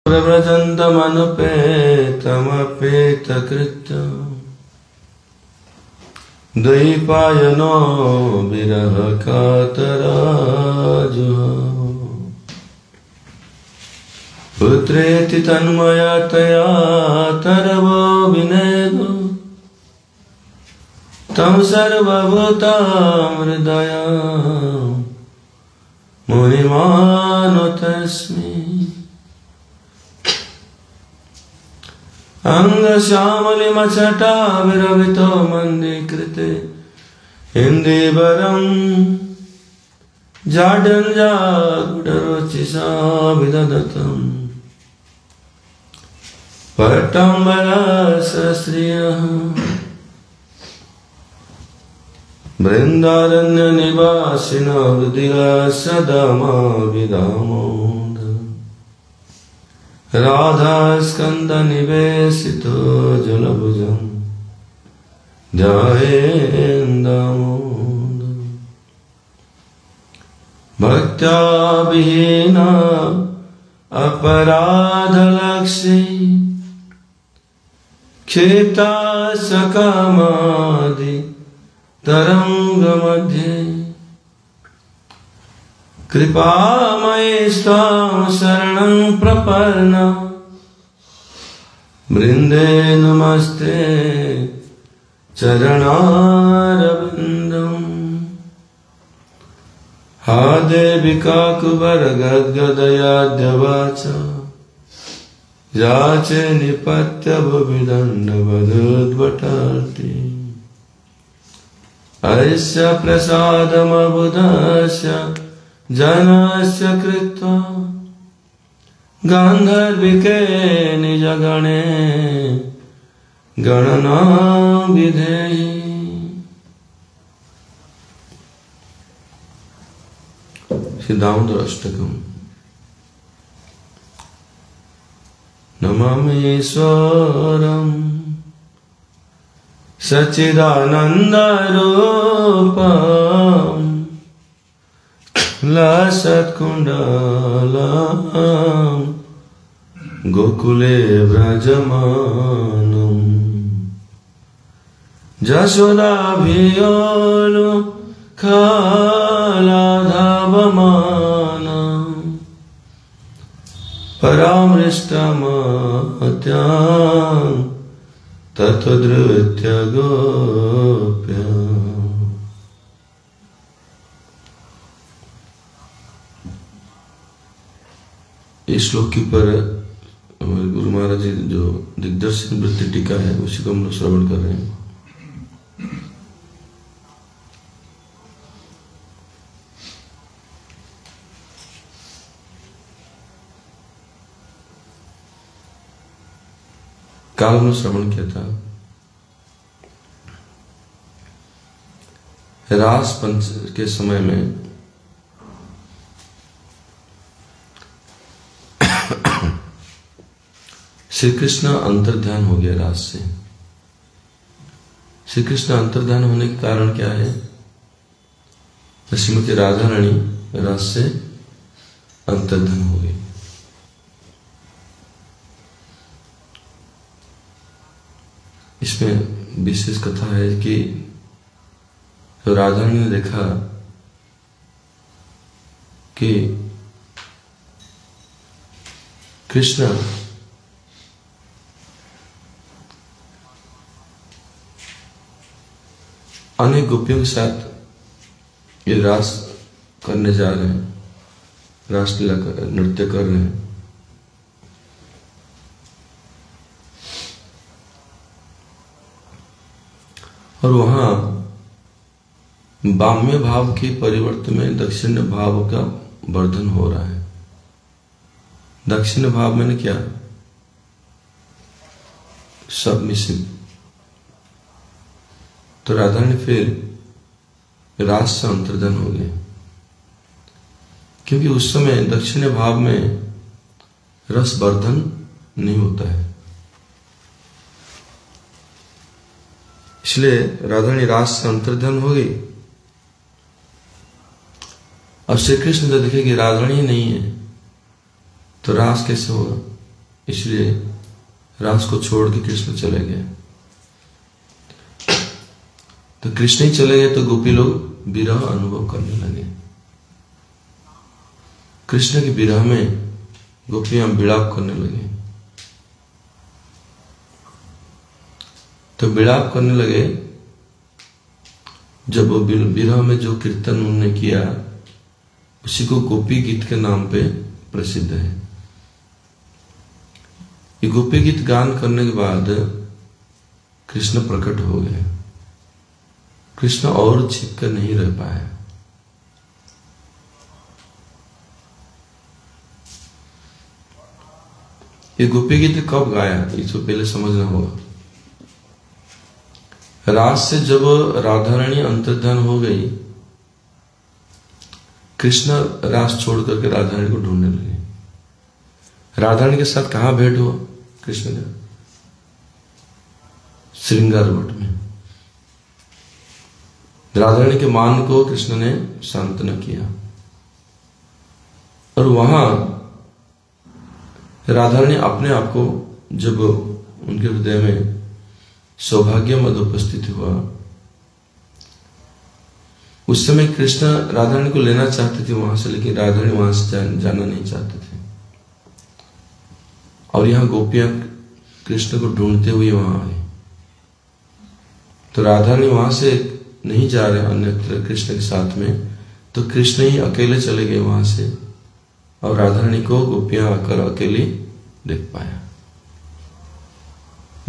प्रव्रजन्तमनुपेतमपेतकृत्यं द्वैपायनो विरहकातराजुः पुत्रेति तन्मयतया तरवो विनेदो तं सर्वभूतां हृदया मुनिमानुतस्मि अंगश्यामलिमचटाविरवितो मन्दीकृते इन्दीवरं जाड्यञ्जागुडरुचिषा विदधतम् पट्टम्बरश्रियः बृन्दारण्यनिवासिनो हृदया सदा माविदामोद राधास्कन्दनिवेशितो जलभुजं ध्यायेन्दामोद भक्त्या विहीना अपराधलक्ष्मी क्षेता सकामादि तरंगमध्ये कृपामये स्वां शरणं प्रपन्ना वृन्दे नमस्ते चरणारविन्दम् हा देवी काकुबर गद्गदयाद्यवाचा याचे निपत्यभुविदण्डवदुद्भटार्ति अस्य प्रसादमबुधस्य जनस्य कृत्वा गान्धर्विके निजगणे गणना विधेहि। श्री दामोदर अष्टकम्। नमामीश्वरं सच्चिदानन्दरूपं लसत्कुण्डलं गोकुले व्रजमानं जशोदाभियोलो खालाधावमानं परामृष्टमत्यां तत्धृत्य गोप्य। इस श्लोक के ऊपर हमारे गुरु महाराज जी जो दिग्दर्शन वृत्ति टीका है उसी को हम लोग श्रवण कर रहे हैं। काल में श्रवण किया था रास पंच के समय में श्री कृष्ण अंतर्ध्यान हो गया रास से। श्री कृष्ण अंतर्ध्यान होने के कारण क्या है? श्रीमती राधा रानी रास से अंतर्ध्यान हो गई। इसमें विशेष कथा है कि तो राधा रानी ने देखा कि कृष्ण अनेक गोपियों के साथ ये रास करने जा रहे हैं, रासलीला नृत्य कर रहे हैं। और वहां बाम्य भाव के परिवर्तन में दक्षिण भाव का वर्धन हो रहा है। दक्षिण भाव मैंने क्या? सबमिसिव। तो राधा ने फिर रास से अंतर्धान हो गए, क्योंकि उस समय दक्षिण भाव में रस वर्धन नहीं होता है। इसलिए राधा ने रास से अंतर्धान हो गई। अब श्री कृष्ण जब देखे कि राधा ही नहीं है तो रास कैसे होगा? इसलिए रास को छोड़ के कृष्ण चले गए। तो कृष्ण ही चले गए तो गोपी लोग विरह अनुभव करने लगे। कृष्ण के विरह में गोपियां विलाप करने लगे। तो विलाप करने लगे। जब वो विरह में जो कीर्तन उन्होंने किया उसी को गोपी गीत के नाम पे प्रसिद्ध है। ये गोपी गीत गान करने के बाद कृष्ण प्रकट हो गए। कृष्ण और छिप कर नहीं रह पाए। ये गोपी गीत कब गाया इसको पहले समझना होगा। रास से जब राधा रानी अंतर्धान हो गई, कृष्ण रास छोड़ करके राधा रानी को ढूंढने लगे। राधा रानी के साथ कहां भेंट हुआ कृष्ण का? श्रृंगार वट में। राधा रानी के मान को कृष्ण ने सांत्वना किया और वहां राधा रानी अपने आप को जब उनके हृदय में सौभाग्य मद उपस्थित हुआ, उस समय कृष्ण राधा रानी को लेना चाहते थे वहां से, लेकिन राधा रानी वहां से जाना नहीं चाहते थे। और यहां गोपियां कृष्ण को ढूंढते हुए वहां आए। तो राधा रानी वहां से नहीं जा रहे अन्यत्र कृष्ण के साथ में, तो कृष्ण ही अकेले चले गए वहां से और राधा रानी को गोपियां आकर अकेली देख पाया।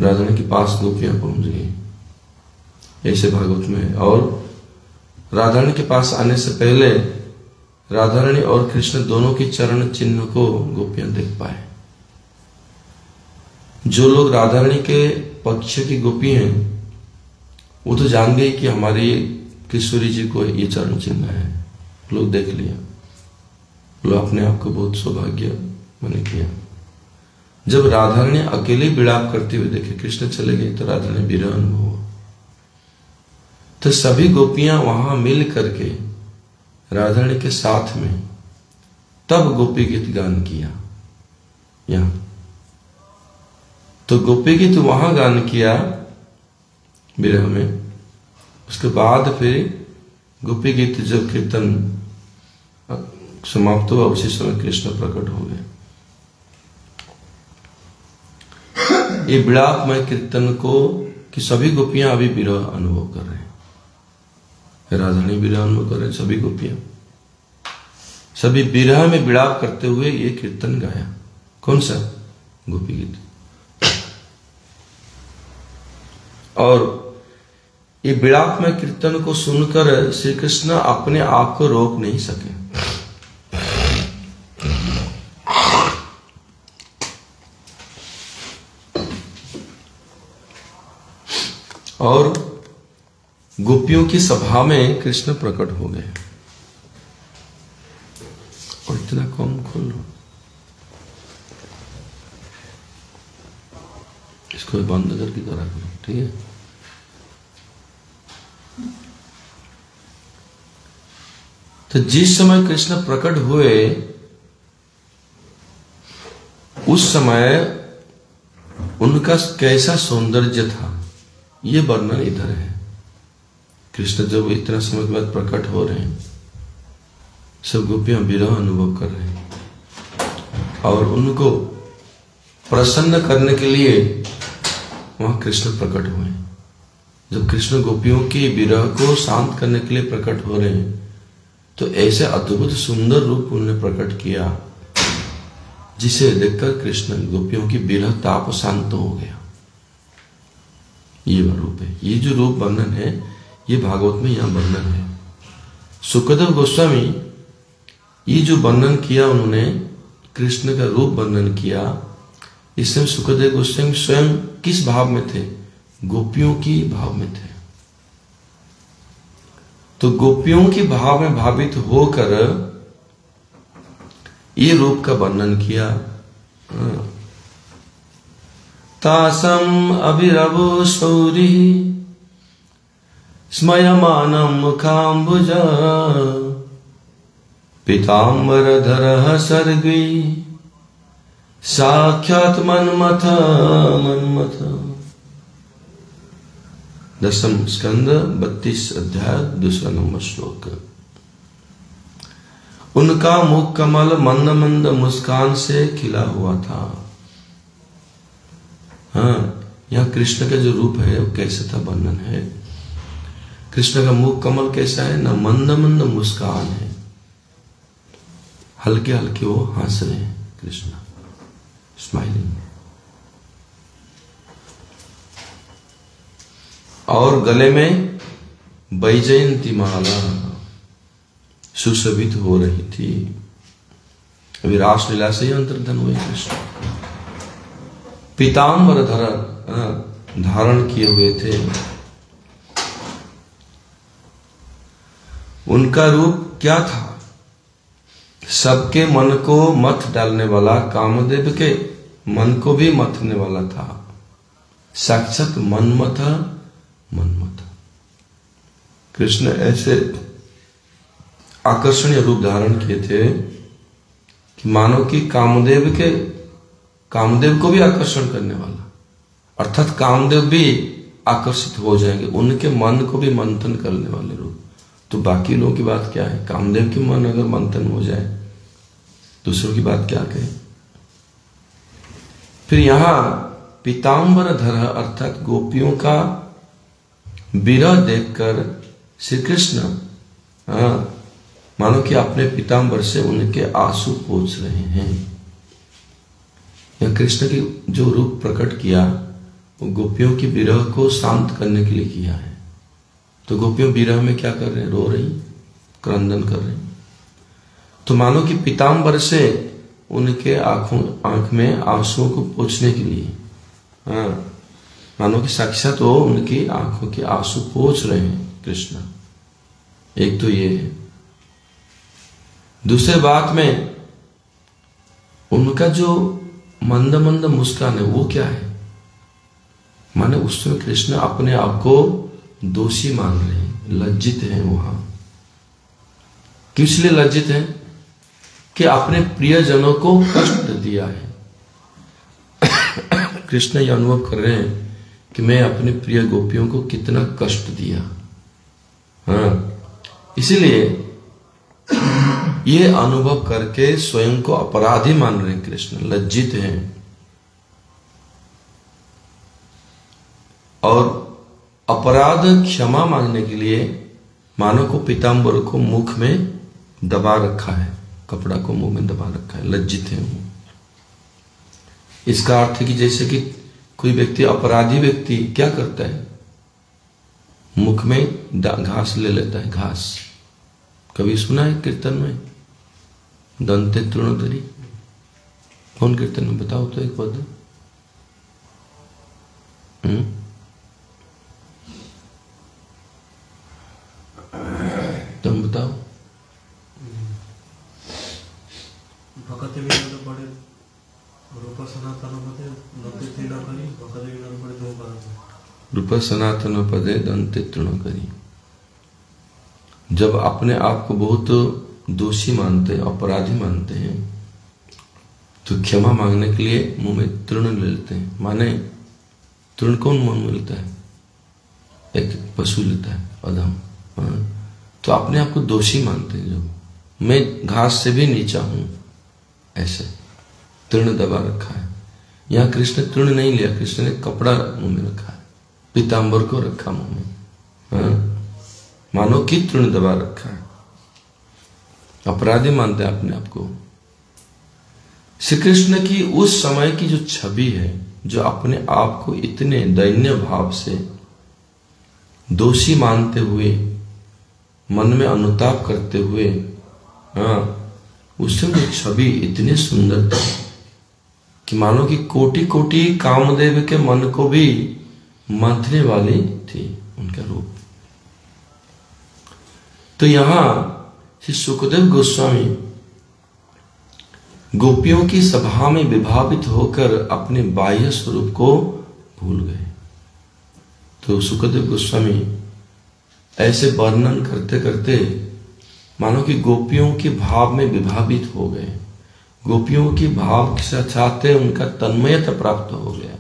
राधा रानी के पास गोपियां पहुंच गई, ऐसे भागवत में। और राधा रानी के पास आने से पहले राधा रानी और कृष्ण दोनों के चरण चिन्ह को गोपियां देख पाए। जो लोग राधा रानी के पक्ष की गोपी हैं वो तो जान गए कि हमारी किशोरी जी को ये चरण चिन्ह है, लोग देख लिया, लोग अपने आप को बहुत सौभाग्य मैंने किया। जब राधा रानी अकेले विलाप करते हुए देखे कृष्ण चले गए तो राधा रानी विरह अनुभव हुआ। तो सभी गोपियां वहां मिल करके राधा रानी के साथ में तब गोपी गीत गान किया। यहां तो गोपी गीत वहां गान किया विरह में। उसके बाद फिर गोपी गीत जब कीर्तन समाप्त हुआ उसी समय कृष्ण प्रकट हो गए। ये विलापमय कीर्तन को कि सभी गोपियां अभी विरह अनुभव कर रहे हैं। राधा रानी विरह अनुभव कर रहे हैं, सभी गोपियां सभी विरह में विलाप करते हुए ये कीर्तन गाया। कौन सा? गोपी गीत। और ये विलापमय कीर्तन को सुनकर श्री कृष्ण अपने आप को रोक नहीं सके। और गोपियों की सभा में कृष्ण प्रकट हो गए। और इतना कम खोल लो, इसको बंद करके करा करो, ठीक है। तो जिस समय कृष्ण प्रकट हुए उस समय उनका कैसा सौंदर्य था ये वर्णन इधर है। कृष्ण जब इतना समय के बाद प्रकट हो रहे हैं, सब गोपियां विरह अनुभव कर रहे हैं और उनको प्रसन्न करने के लिए वहां कृष्ण प्रकट हुए। जब कृष्ण गोपियों की विरह को शांत करने के लिए प्रकट हो रहे हैं तो ऐसे अद्भुत सुंदर रूप उन्होंने प्रकट किया जिसे देखकर कृष्ण गोपियों की विरह ताप शांत हो गया। ये रूप है। ये जो रूप वर्णन है ये भागवत में यहां वर्णन है। सुखदेव गोस्वामी ये जो वर्णन किया उन्होंने कृष्ण का रूप वर्णन किया, इस समय सुखदेव गोस्वामी स्वयं किस भाव में थे? गोपियों की भाव में थे। तो गोपियों की भाव में भावित होकर ये रूप का वर्णन किया। तासम अभिरवो शौरी स्मयमानं मुखाम्बुजा पीताम्बरधरः सर्गी साक्षात मन्मथ मन्मथ। 10th स्कंद 32 अध्याय 2 नंबर श्लोक। उनका मुख कमल मंद मंद मुस्कान से खिला हुआ था। हाँ, यहाँ कृष्ण का जो रूप है वो कैसे था वर्णन है। कृष्ण का मुख कमल कैसा है ना, मंद मंद मुस्कान है, हल्के हल्के वो हंस रहे हैं कृष्ण, स्माइलिंग। और गले में वैजयंती माला सुशोभित हो रही थी। अभी रासलीला से ही अंतर्धन हुए कृष्ण। पीतांबर धारण किए हुए थे। उनका रूप क्या था? सबके मन को मथ डालने वाला, कामदेव के मन को भी मथने वाला था। साक्षात मन्मथ मन्मथ। कृष्ण ऐसे आकर्षणीय रूप धारण किए थे कि मानो कि कामदेव को भी आकर्षण करने वाला, अर्थात कामदेव भी आकर्षित हो जाएंगे, उनके मन को भी मंथन करने वाले रूप। तो बाकी लोगों की बात क्या है? कामदेव के मन अगर मंथन हो जाए, दूसरों की बात क्या कहे। फिर यहां पीतांबर धर अर्थात गोपियों का विरह देखकर श्री कृष्ण मानो कि अपने पीतांबर से उनके आंसू पोंछ रहे हैं। यह कृष्ण की जो रूप प्रकट किया वो गोपियों की विरह को शांत करने के लिए किया है। तो गोपियों विरह में क्या कर रहे हैं? रो रही, क्रंदन कर रही। तो मानो कि पीतांबर से उनके आंख में आंसुओं को पोंछने के लिए, मानो कि साक्षात वो उनकी आंखों के आंसू पोंछ रहे हैं कृष्ण। एक तो ये है। दूसरे बात में उनका जो मंद मंद मुस्कान है वो क्या है? माने उस समय कृष्ण अपने आप को दोषी मान रहे हैं, लज्जित हैं वहां। किस लिए लज्जित हैं? कि अपने प्रियजनों को कष्ट दिया है। कृष्ण ये अनुभव कर रहे हैं कि मैं अपने प्रिय गोपियों को कितना कष्ट दिया। हाँ, इसीलिए ये अनुभव करके स्वयं को अपराधी मान रहे हैं कृष्ण, लज्जित हैं। और अपराध क्षमा मांगने के लिए मानव को पीतांबर को मुख में दबा रखा है, कपड़ा को मुंह में दबा रखा है, लज्जित है वो। इसका अर्थ है कि जैसे कि कोई व्यक्ति, अपराधी व्यक्ति क्या करता है? मुख में घास ले लेता है, घास। कभी सुना है कीर्तन में दंते तृणोदरी? कौन कीर्तन में? बताओ तो एक पद। तुम बताओ। रूप सनातन पदे दंते तृण करी। जब अपने आप को बहुत दोषी मानते हैं, अपराधी मानते हैं, तो क्षमा मांगने के लिए मुंह में तृण ले लेते हैं। माने तृण कौन मुंह में लेता है? एक पशु लेता है, अधम। तो अपने आप को दोषी मानते हैं, जब मैं घास से भी नीचा हूं, ऐसे तृण दबा रखा है। यहां कृष्ण तृण नहीं लिया, कृष्ण ने कपड़ा मुंह में रखा है, पीतांबर को रखा मुंह में। मानो कि तृण दबा रखा है, अपराधी मानते हैं अपने आप को। श्री कृष्ण की उस समय की जो छवि है, जो अपने आप को इतने दैन्य भाव से दोषी मानते हुए, मन में अनुताप करते हुए, उस समय जो छवि इतनी सुंदर थी कि मानो कि कोटि कोटि कामदेव के मन को भी मंथने वाली थी उनका रूप। तो यहां श्री सुखदेव गोस्वामी गोपियों की सभा में विभावित होकर अपने बाह्य स्वरूप को भूल गए। तो सुखदेव गोस्वामी ऐसे वर्णन करते करते मानो कि गोपियों के भाव में विभावित हो गए। गोपियों की भाव के साथ चाहते उनका तन्मयता प्राप्त हो गया।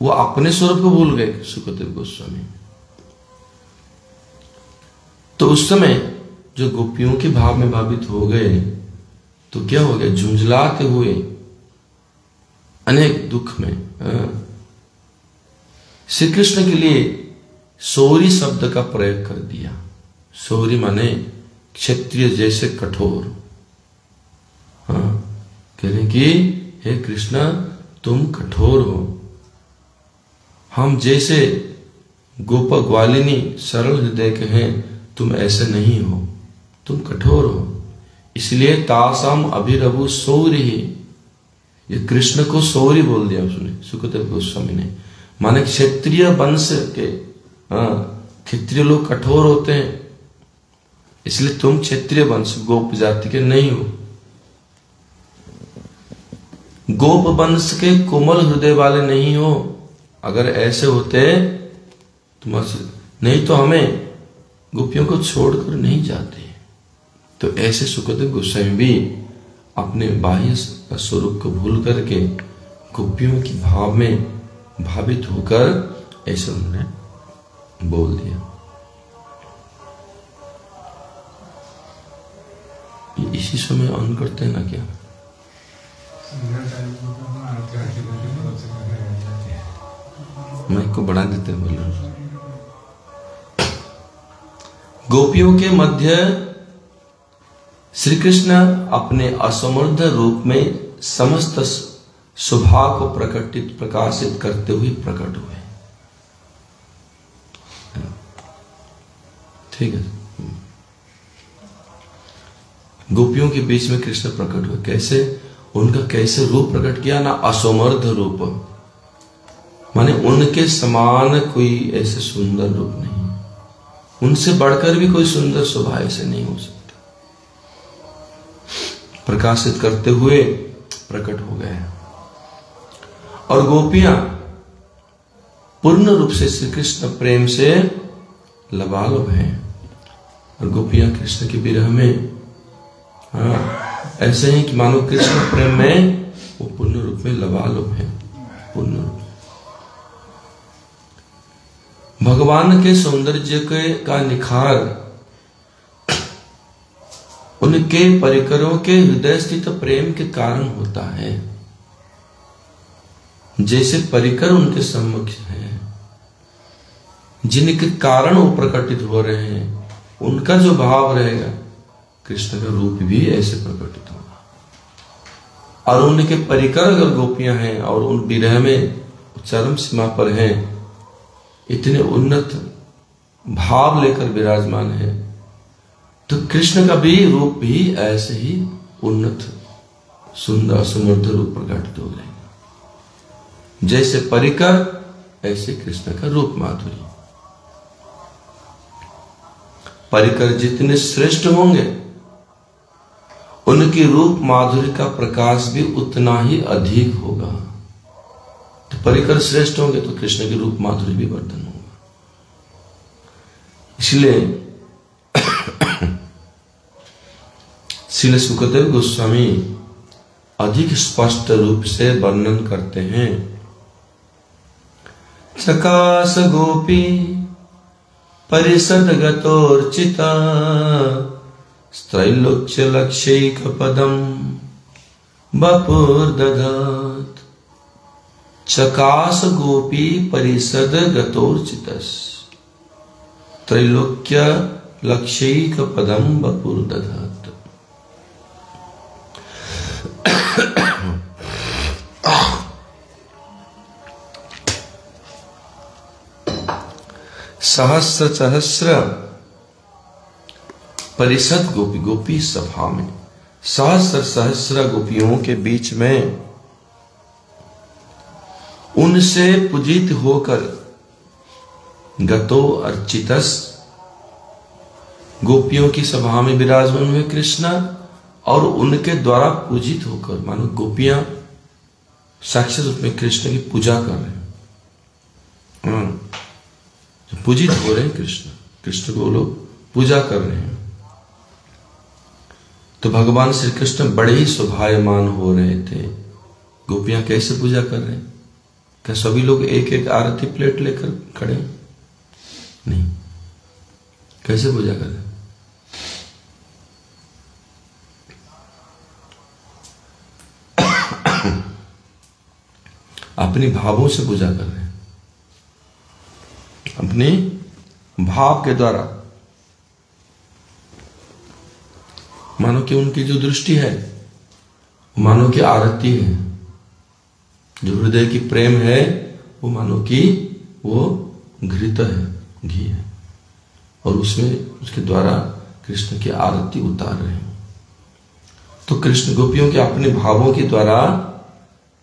वो अपने स्वरूप को भूल गए सुखदेव गोस्वामी। तो उस समय जो गोपियों के भाव में भावित हो गए तो क्या हो गया, झुंझलाते हुए अनेक दुख में श्री कृष्ण के लिए सौरी शब्द का प्रयोग कर दिया। सौरी माने क्षत्रिय जैसे कठोर। कह रहे कि हे कृष्ण तुम कठोर हो, हम जैसे गोप ग्वालिनी सरल हृदय के हैं तुम ऐसे नहीं हो, तुम कठोर हो। इसलिए तासाम अभिरभु सौरी, ये कृष्ण को सौरी बोल दिया उसने, सुखदेव गोस्वामी ने। माने क्षत्रिय वंश के, क्षत्रिय लोग कठोर होते हैं, इसलिए तुम क्षत्रिय वंश गोप जाति के नहीं हो। गोप वंश के कोमल हृदय वाले नहीं हो। अगर ऐसे होते तुम नहीं तो हमें गोपियों को छोड़कर नहीं जाते। तो ऐसे सुखदेव गोस्वामी भी अपने बाह्य स्वरूप को भूल करके गोपियों की भाव में भावित होकर ऐसे उन्होंने बोल दिया। इसी समय ऑन करते हैं ना क्या? माइक को बढ़ा देते हैं, बोलो। गोपियों के मध्य श्री कृष्ण अपने असमर्थ रूप में समस्त स्वभाव को प्रकाशित करते हुए प्रकट हुए। ठीक है, गोपियों के बीच में कृष्ण प्रकट हुए। कैसे? उनका कैसे रूप प्रकट किया ना, असमर्थ रूप, माने उनके समान कोई ऐसे सुंदर रूप नहीं, उनसे बढ़कर भी कोई सुंदर शोभा ऐसे नहीं हो सकती। प्रकाशित करते हुए प्रकट हो गए। और गोपियां पूर्ण रूप से श्री कृष्ण प्रेम से लबालब हैं। और गोपियां कृष्ण के विरह में ऐसे हैं कि मानो कृष्ण प्रेम में वो पूर्ण रूप में लबालब है। पूर्ण रूप भगवान के सौंदर्य का निखार उनके परिकरों के हृदय स्थित प्रेम के कारण होता है। जैसे परिकर उनके सम्मुख हैं, जिनके कारण वो प्रकटित हो रहे हैं, उनका जो भाव रहेगा कृष्ण का रूप भी ऐसे प्रकटित होगा। और उनके परिकर अगर गोपियां हैं और उन विरह में चरम सीमा पर हैं, इतने उन्नत भाव लेकर विराजमान है, तो कृष्ण का भी रूप भी ऐसे ही उन्नत सुंदर समृद्ध रूप प्रकटित हो जाएगा। जैसे परिकर ऐसे कृष्ण का रूप माधुरी। परिकर जितने श्रेष्ठ होंगे उनकी रूप माधुरी का प्रकाश भी उतना ही अधिक होगा। तो परिकर श्रेष्ठ होंगे तो कृष्ण की रूप माधुरी भी वर्धन होगा। इसलिए श्रील सुखदेव गोस्वामी अधिक स्पष्ट रूप से वर्णन करते हैं। चकास गोपी परिषद गतोर्चिता त्रैलोक्य लक्ष्यैक पदम वपुर्दधात्। चकास गोपी परिषद गतोर्चितस् त्रैलोक्य लक्ष्यैक पदम वपुर्दधात्। सहस्र सहस्र परिषद गोपी, गोपी सभा में सहस्र सहस्र गोपियों के बीच में उनसे पूजित होकर गतो अर्चितस, गोपियों की सभा में विराजमान हुए कृष्ण और उनके द्वारा पूजित होकर, मानो गोपियां साक्षात रूप में कृष्ण की पूजा कर रहे हैं, पूजित हो रहे हैं कृष्ण, कृष्ण को लोग पूजा कर रहे हैं। तो भगवान श्री कृष्ण बड़े ही शोभायमान हो रहे थे। गोपियां कैसे पूजा कर रहे हैं? क्या सभी लोग एक एक आरती प्लेट लेकर खड़े? नहीं। कैसे पूजा कर रहे हैं? अपने भावों से पूजा कर रहे हैं, अपने भाव के द्वारा। मानो कि उनकी जो दृष्टि है मानो कि आरती है, जो हृदय की प्रेम है वो मानो कि वो घृत है, घी है, और उसमें उसके द्वारा कृष्ण की आरती उतार रहे हैं। तो कृष्ण गोपियों के अपने भावों के द्वारा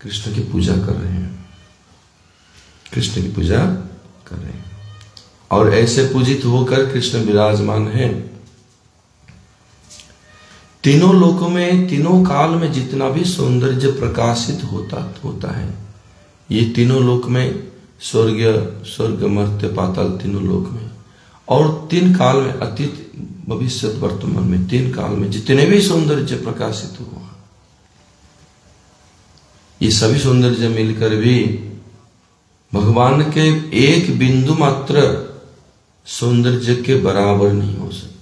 कृष्ण की पूजा कर रहे हैं, कृष्ण की पूजा कर रहे हैं। और ऐसे पूजित होकर कृष्ण विराजमान है। तीनों लोकों में, तीनों काल में जितना भी सौंदर्य प्रकाशित होता है, ये तीनों लोक में, स्वर्ग मर्त्य पाताल, तीनों लोक में, और तीन काल में, अतीत भविष्य वर्तमान में, तीन काल में जितने भी सौंदर्य प्रकाशित हुआ, ये सभी सौंदर्य मिलकर भी भगवान के एक बिंदु मात्र सौंदर्य के बराबर नहीं हो सकता।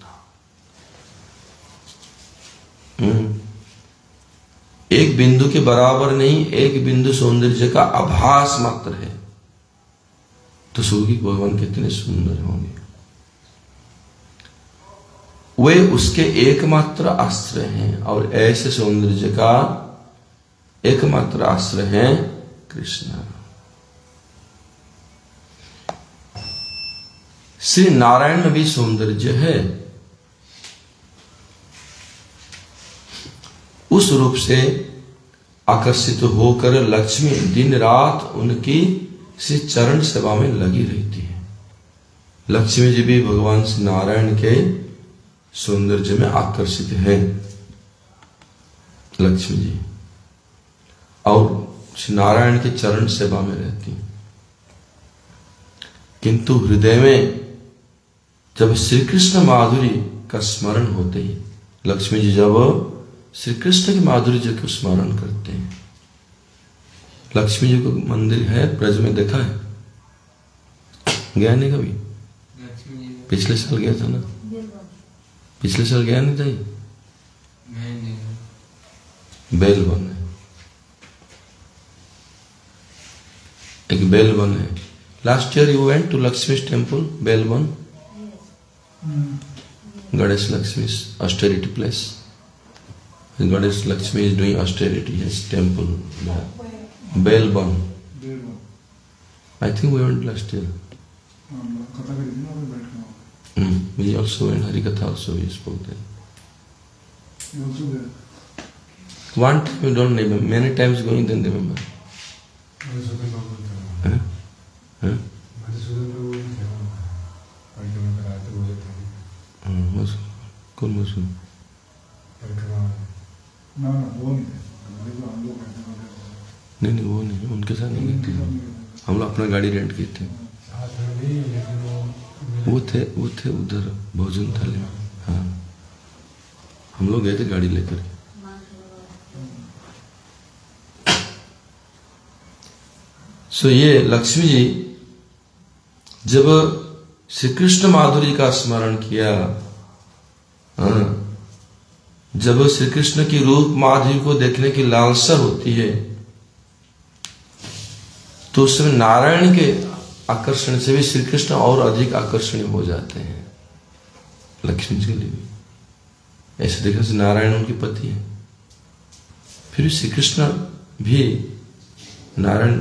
एक बिंदु के बराबर नहीं, एक बिंदु सौंदर्य का आभास मात्र है। तो सोचिए भगवान कितने सुंदर होंगे। वे उसके एकमात्र आश्रय हैं, और ऐसे सौंदर्य का एकमात्र आश्रय है कृष्ण। श्री नारायण में भी सौंदर्य है। उस रूप से आकर्षित होकर लक्ष्मी दिन रात उनकी श्री चरण सेवा में लगी रहती है। लक्ष्मी जी भी भगवान श्री नारायण के सौंदर्य में आकर्षित है, लक्ष्मी जी, और श्री नारायण के चरण सेवा में रहती है। किंतु हृदय में जब श्री कृष्ण माधुरी का स्मरण होते ही, लक्ष्मी जी जब श्री कृष्ण की माधुरी जी को स्मरण करते हैं। लक्ष्मी जी को मंदिर है ब्रज में, देखा है? गया नहीं कभी? पिछले साल गया था ना? पिछले साल गया नहीं था? बेल वन है, एक बेल वन है। Last year you went to Lakshmi temple, बेल वन, Goddess Lakshmi's austerity place. Goddess Lakshmi is doing austerity, his temple, Belbon. I think we went last year. We also went, Harikatha also we spoke there. One time you don't remember, many times going then remember. कौन मौसम? नहीं वो नहीं, उनके साथ नहीं गए थे हम लोग, अपना गाड़ी रेंट किए थे। वो थे उधर भोजन थाली में। हाँ, हम लोग गए थे गाड़ी लेकर। सो ये लक्ष्मी जी जब श्री कृष्ण माधुरी का स्मरण किया, जब श्री कृष्ण की रूप माधुरी को देखने की लालसा होती है, तो उस समय नारायण के आकर्षण से भी श्री कृष्ण और अधिक आकर्षणीय हो जाते हैं लक्ष्मी जी के लिए भी। ऐसे देखने से नारायण उनके पति है, फिर श्री कृष्ण भी नारायण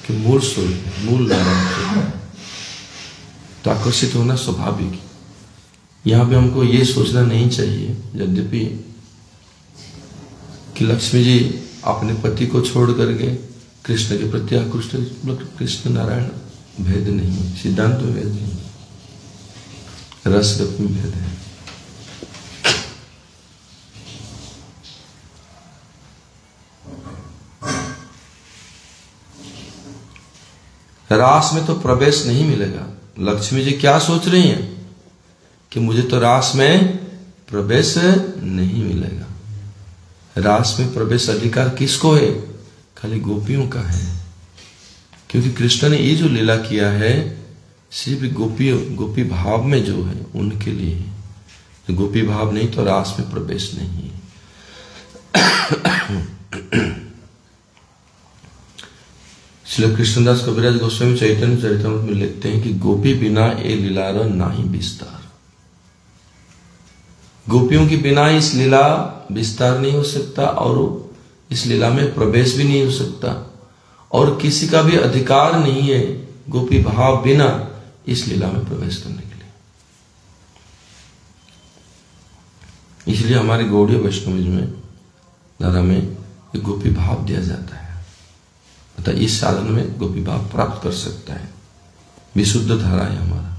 के मूल स्वरूप, मूल नारायण, तो आकर्षित होना स्वाभाविक। यहां पे हमको ये सोचना नहीं चाहिए, यद्यपि कि लक्ष्मी जी अपने पति को छोड़ करके कृष्ण के प्रति आकृष्ट, कृष्ण नारायण भेद नहीं है, सिद्धांत में भेद नहीं, रसगत में भेद है। रास में तो प्रवेश नहीं मिलेगा। लक्ष्मी जी क्या सोच रही हैं कि मुझे तो रास में प्रवेश नहीं मिलेगा। रास में प्रवेश अधिकार किसको है? खाली गोपियों का है, क्योंकि कृष्ण ने ये जो लीला किया है सिर्फ गोपी भाव में जो है उनके लिए है। तो गोपी भाव नहीं तो रास में प्रवेश नहीं है। श्री कृष्णदास कविराज गोस्वामी चैतन्य चरितामृत में लिखते हैं कि गोपी बिना ये लीलार नाही विस्तार। गोपियों के बिना इस लीला विस्तार नहीं हो सकता और इस लीला में प्रवेश भी नहीं हो सकता, और किसी का भी अधिकार नहीं है गोपी भाव बिना इस लीला में प्रवेश करने के लिए। इसलिए हमारे गौड़ीय वैष्णव में धारा में एक गोपी भाव दिया जाता है, अतः इस साधन में गोपी भाव प्राप्त कर सकता है। विशुद्ध धारा है हमारा।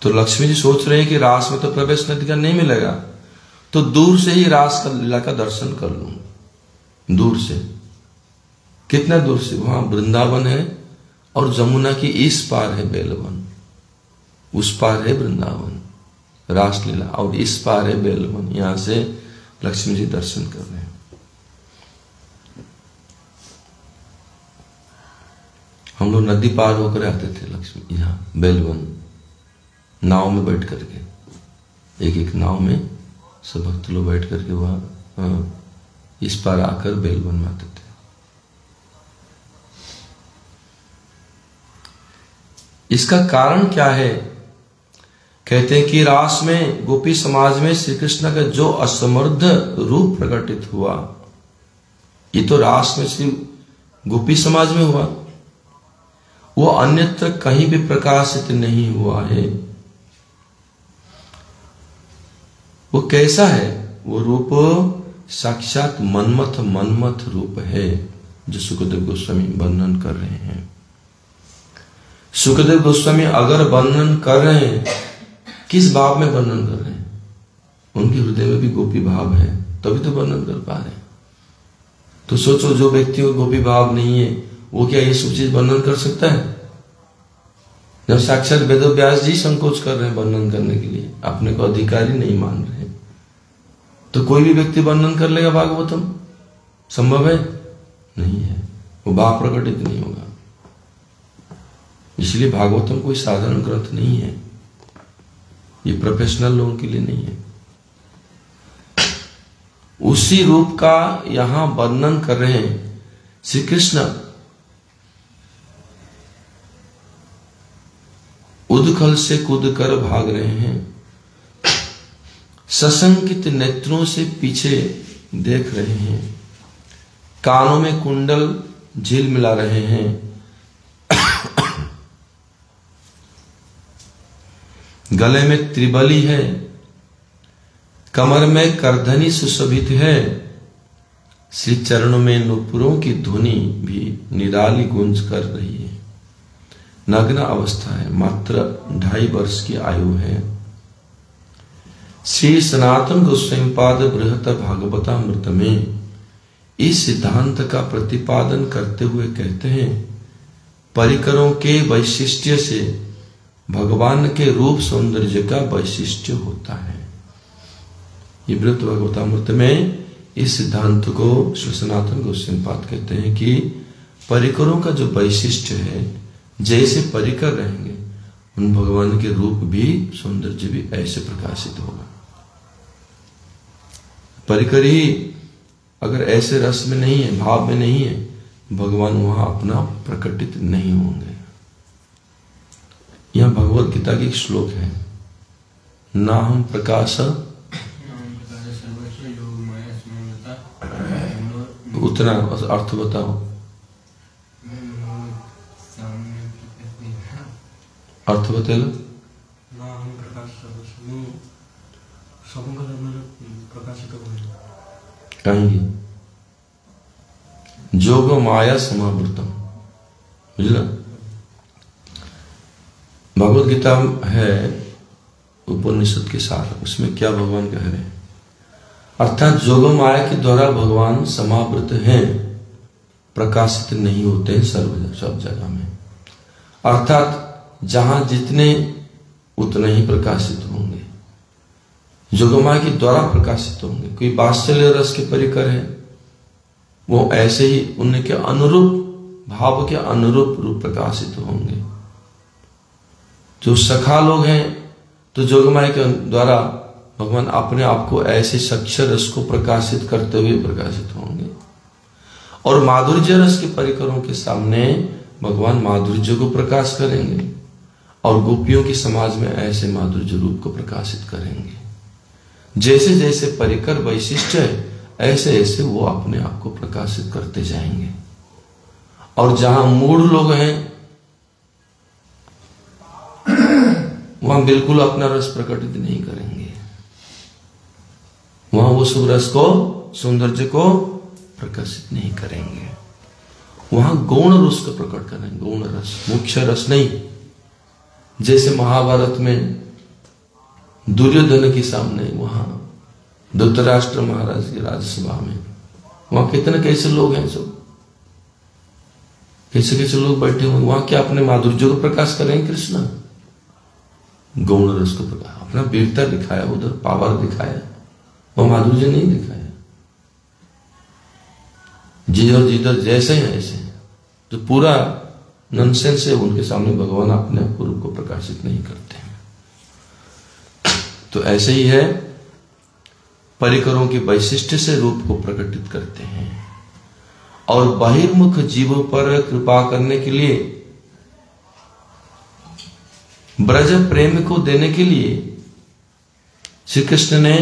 तो लक्ष्मी जी सोच रहे हैं कि रास में तो प्रवेश अधिकार नहीं मिलेगा, तो दूर से ही रास का लीला का दर्शन कर लूं। दूर से, कितना दूर से? वहां वृंदावन है और जमुना की इस पार है बेलवन, उस पार है वृंदावन रासलीला, और इस पार है बेलवन। यहां से लक्ष्मी जी दर्शन कर रहे हैं। हम लोग नदी पार होकर आते थे लक्ष्मी यहां बेलवन, नाव में बैठ करके, एक एक नाव में सब भक्त लोग बैठ करके वहां इस पार आकर बेलवन में आते थे। इसका कारण क्या है? कहते हैं कि रास में गोपी समाज में श्री कृष्ण का जो असमर्थ रूप प्रकटित हुआ, ये तो रास में सिर्फ गोपी समाज में हुआ, वो अन्यत्र कहीं भी प्रकाशित नहीं हुआ है। वो कैसा है? वो रूप साक्षात मन्मथ रूप है, जो सुखदेव गोस्वामी वर्णन कर रहे हैं। सुखदेव गोस्वामी अगर वर्णन कर रहे हैं, किस भाव में वर्णन कर रहे हैं? उनके हृदय में भी गोपी भाव है, तभी तो वर्णन कर पा रहे हैं। तो सोचो, जो व्यक्तियों को गोपी भाव नहीं है, वो क्या ये सब चीज वर्णन कर सकता है? जब साक्षात वेदव्यास जी संकोच कर रहे हैं वर्णन करने के लिए, अपने को अधिकारी नहीं मान रहे, तो कोई भी व्यक्ति वर्णन कर लेगा भागवतम? संभव है? नहीं है। वो भाव प्रकटित नहीं होगा। इसलिए भागवतम कोई साधारण ग्रंथ नहीं है, ये प्रोफेशनल लोगों के लिए नहीं है। उसी रूप का यहां वर्णन कर रहे हैं श्री कृष्ण। उदखल से कूद कर भाग रहे हैं, सशंकित नेत्रों से पीछे देख रहे हैं, कानों में कुंडल झील मिला रहे हैं, गले में त्रिबली है, कमर में करधनी सुशोभित है, श्री चरणों में नुपुरों की ध्वनि भी निराली गूंज कर रही है। नग्न अवस्था है, मात्र 2.5 वर्ष की आयु है। श्री सनातन गोस्वामी पाद बृहत भागवतामृत में इस सिद्धांत का प्रतिपादन करते हुए कहते हैं, परिकरों के वैशिष्ट्य से भगवान के रूप सौंदर्य का वैशिष्ट्य होता है। ये बृहत भागवतामृत में इस सिद्धांत को श्री सनातन गोस्वामी पाद कहते हैं कि परिकरों का जो वैशिष्ट्य है, जैसे परिकर रहेंगे उन भगवान के रूप भी, सौंदर्य भी ऐसे प्रकाशित होगा। परिकर ही अगर ऐसे रस में नहीं है, भाव में नहीं है, भगवान वहां अपना प्रकटित नहीं होंगे। यह भगवत गीता की एक श्लोक है, ना हम प्रकाश, उतना अर्थ बताओ। अर्थ बता लो। कहेंगे जोग माया समावृतम, बुझला? भगवत गीता है उपनिषद के साथ, उसमें क्या भगवान कह रहे हैं? अर्थात जोग माया के द्वारा भगवान समावृत हैं, प्रकाशित नहीं होते हैं सब जगह में। अर्थात जहां जितने उतना ही प्रकाशित होंगे, जोगमाया के द्वारा प्रकाशित होंगे। कोई वात्सल्य रस के परिकर है, वो ऐसे ही उनके अनुरूप भाव के अनुरूप रूप प्रकाशित होंगे। जो सखा लोग हैं तो जोगमाया के द्वारा भगवान अपने आप को ऐसे सख्य रस को प्रकाशित करते हुए प्रकाशित होंगे। और माधुर्य रस के परिकरों के सामने भगवान माधुर्य को प्रकाश करेंगे और गोपियों के समाज में ऐसे माधुर्य रूप को प्रकाशित करेंगे। जैसे जैसे परिकर वैशिष्ट है, ऐसे ऐसे वो अपने आप को प्रकाशित करते जाएंगे। और जहां मूढ़ लोग हैं वहां बिल्कुल अपना रस प्रकटित नहीं करेंगे, वहां वो शुभ रस को, सौंदर्य को प्रकाशित नहीं करेंगे। वहां गौण रस को प्रकट करेंगे, गौण रस, मुख्य रस नहीं। जैसे महाभारत में दुर्योधन के सामने वहां धृतराष्ट्र महाराज की राजसभा में वहां कितने कैसे लोग हैं, सब कैसे कैसे लोग बैठे हुए, वहां क्या अपने माधुर्य को प्रकाश करेंगे कृष्ण? गौण रस को प्रकाश, अपना वीरता दिखाया, उधर पावर दिखाया, वो माधुर्य नहीं दिखाया। जिधर जिधर जैसे हैं ऐसे, तो पूरा नॉनसेंस है, उनके सामने भगवान अपने रूप को प्रकाशित नहीं करते हैं। तो ऐसे ही है, परिकरों के वैशिष्ट्य से रूप को प्रकटित करते हैं। और बहिर्मुख जीवों पर कृपा करने के लिए, ब्रज प्रेम को देने के लिए श्री कृष्ण ने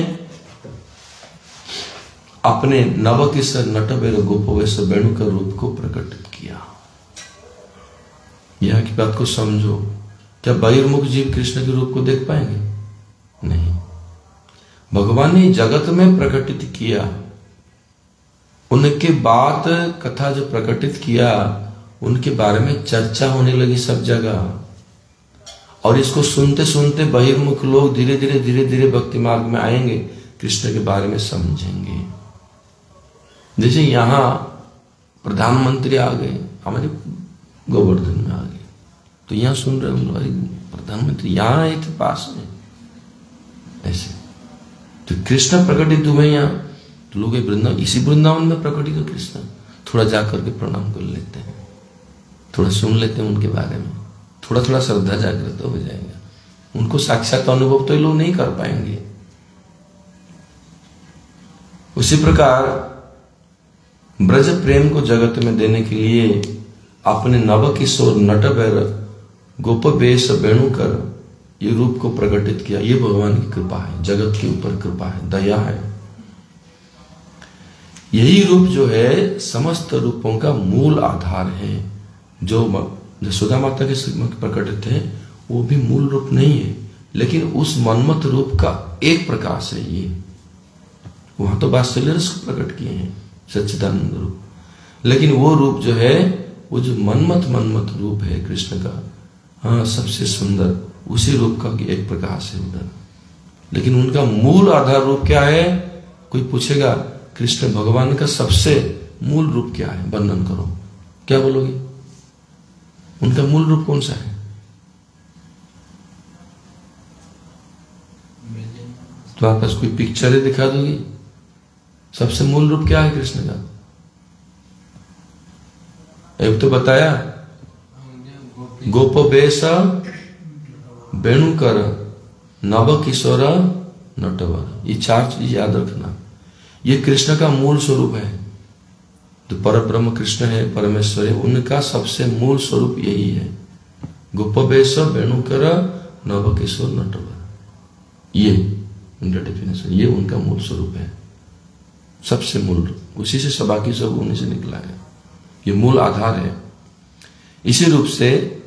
अपने नवकिशोर नटवेर गोपवेश वेणु का रूप को प्रकटित किया। यह की बात को समझो, क्या बहिर्मुख जीव कृष्ण के रूप को देख पाएंगे? नहीं। भगवान ने जगत में प्रकटित किया, उनके बाद कथा जो प्रकटित किया, उनके बारे में चर्चा होने लगी सब जगह। और इसको सुनते सुनते बहिर्मुख लोग धीरे धीरे धीरे धीरे भक्ति मार्ग में आएंगे, कृष्ण के बारे में समझेंगे। जैसे यहां प्रधानमंत्री आ गए, हमारे गोवर्धन में आ गए, तो यहां सुन रहे हमारे प्रधानमंत्री यहां आए थे पास में, ऐसे। तो कृष्ण प्रकटित हुए यहां, तो लोग वृंदावन, इसी वृंदावन में प्रकटित हो कृष्ण, थोड़ा जाकर के प्रणाम कर लेते हैं, थोड़ा सुन लेते हैं उनके बारे में, थोड़ा थोड़ा श्रद्धा जागृत हो जाएगा। उनको साक्षात अनुभव तो ये लोग नहीं कर पाएंगे। उसी प्रकार ब्रज प्रेम को जगत में देने के लिए अपने नवकिशोर नटवर गोपवेश वेणुकर ये रूप को प्रकटित किया। ये भगवान की कृपा है, जगत के ऊपर कृपा है, दया है। यही रूप जो है समस्त रूपों का मूल आधार है। जो यशोदा माता के श्रीमत प्रकटित है वो भी मूल रूप नहीं है, लेकिन उस मनमत रूप का एक प्रकाश है ये। वहां तो वात्सल्य रस को प्रकट किए हैं, सच्चिदानंद रूप, लेकिन वो रूप जो है, वो जो मनमत रूप है कृष्ण का, हाँ सबसे सुंदर, उसी रूप का एक प्रकाश है उधर। लेकिन उनका मूल आधार रूप क्या है? कोई पूछेगा कृष्ण भगवान का सबसे मूल रूप क्या है, वर्णन करो, क्या बोलोगे? उनका मूल रूप कौन सा है? तो आप पास कोई पिक्चर दिखा दोगी? सबसे मूल रूप क्या है कृष्ण का? एक तो बताया, गोपवेश वेणुकर नवकिशोर नटवर, ये चार चीज याद रखना। ये कृष्ण का मूल स्वरूप है। तो पर ब्रह्म कृष्ण है, परमेश्वर है, उनका सबसे मूल स्वरूप यही है। गोपवेश वेणुकर नवकिशोर नटवर, ये उनका डेफिनेशन, ये उनका मूल स्वरूप है, सबसे मूल। उसी से सब बाकी सब उन्हीं से निकला है, ये मूल आधार है। इसी रूप से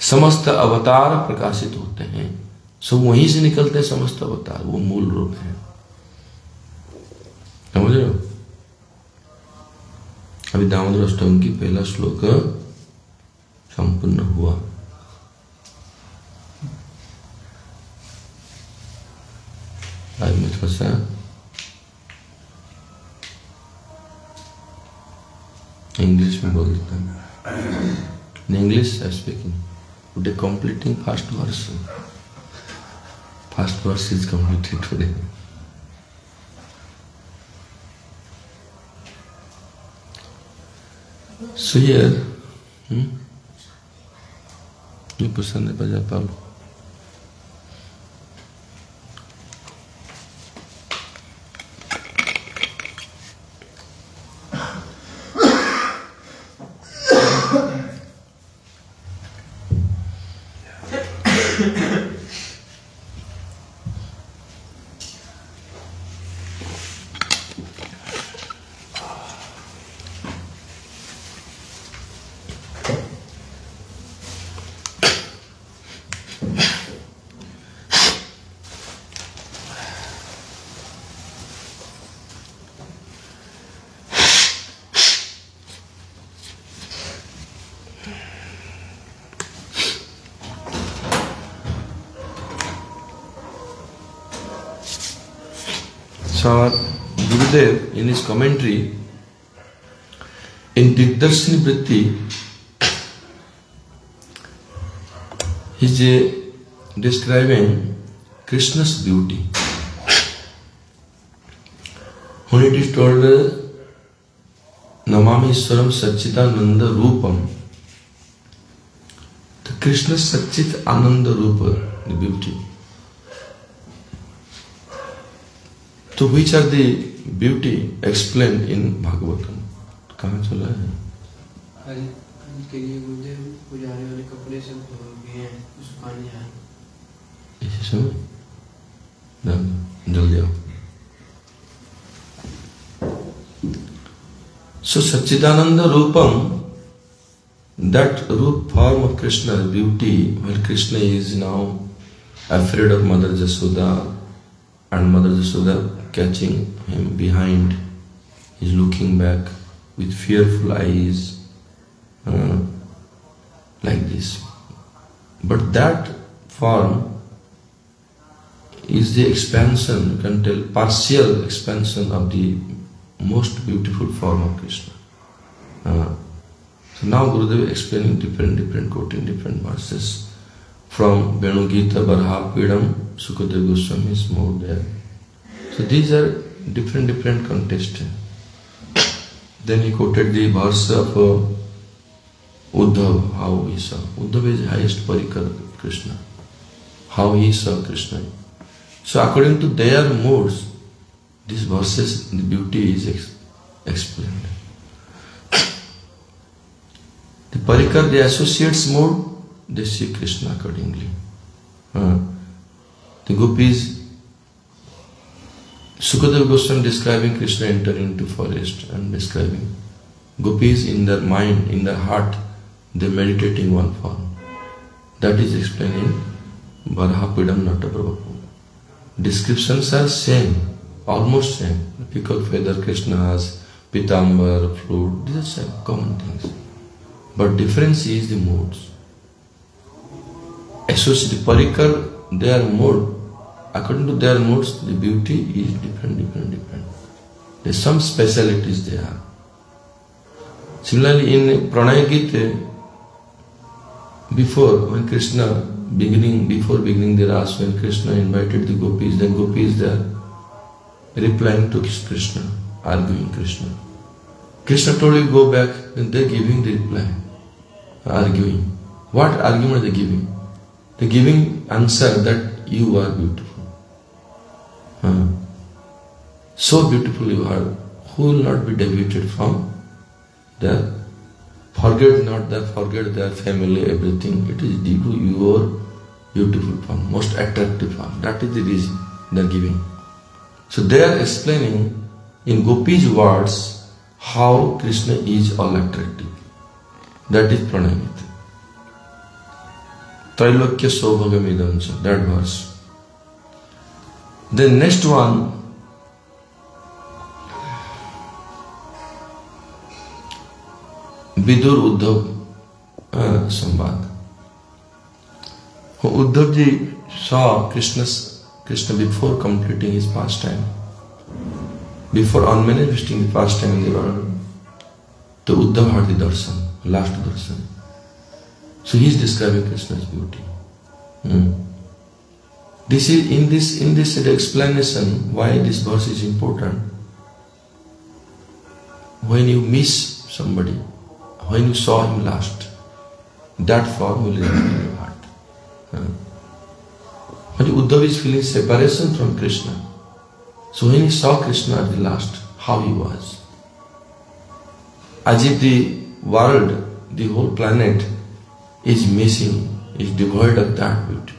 समस्त अवतार प्रकाशित होते हैं, सब वहीं से निकलते हैं समस्त अवतार, वो मूल रूप है। समझ रहे हो? अभी दामोदर अष्टकम की पहला श्लोक संपूर्ण हुआ। आज मैं थोड़ा सा इंग्लिश में बोल देता हूँ। In English I am speaking. today completing first verse. First verse is completed today. So here, you pushan de paja Paulo. So Gurudev in his commentary in Digdarshini Vritti he is describing Krishna's beauty. When it is told Namami Swaram Satchitananda Rupam, the Krishna's Satchit Ananda Rupa, the beauty. So which are the beauty explained in Bhagavatam? कहाँ चला है? आज के लिए गुरुदेव पुजारी वाले कपड़े सब भी हैं सुखाने जाए। इसी समय? ना जल्दी आओ। So Satchitananda Rupam, that root form of Krishna, beauty, while Krishna is now afraid of Mother Jasoda, and Mother Jasoda catching him behind, he is looking back with fearful eyes, like this. But that form is the expansion, you can tell, partial expansion of the most beautiful form of Krishna. So now Gurudev explaining different quoting different verses from Venu Gita, Barhapidam, Sukadeva Goswami is more there. So these are different contexts. Then he quoted the verse of Uddhav, how he saw. Uddhav is the highest parikar of Krishna. How he saw Krishna. So according to their moods, these verses, the beauty is explained. The parikar, the associates mood, they see Krishna accordingly. The gopis, Sukadeva Goswami describing Krishna entering into forest and describing gopis in their mind, in their heart, they meditating one form. That is explained in Barhapidam Nataprabhu. Descriptions are same, almost same. Peacock feather Krishna has, pitambar, flute, these are same, common things. But difference is the moods. Associate the parikar, their mood, according to their moods, the beauty is different. There's some specialities there. Similarly, in Pranaya Gita, before beginning the Ras, when Krishna invited the gopis, then gopis there replying to Krishna, arguing Krishna. Krishna told you go back, then they're giving the reply, arguing. What argument are they giving? They're giving answer that you are beautiful. So beautiful you are, who will not be deviated from their, forget their family, everything. It is due to your beautiful form, most attractive form. That is the reason they are giving. So they are explaining in Gopi's words how Krishna is all attractive. That is Pranayamita. Trailokya Sobhagamidancha, that verse. The next one, Vidur Uddhav Sambad. Uddhav ji saw Krishna before completing his pastime, before unmanifesting the pastime in the world. So Uddhav had the darshan, last darshan. So he is describing Krishna's beauty. This is in this explanation why this verse is important. When you miss somebody, when you saw him last, that form will remain in your heart. But Uddhava is feeling separation from Krishna. So when he saw Krishna at the last, how he was, as if the world, the whole planet is missing, is devoid of that beauty.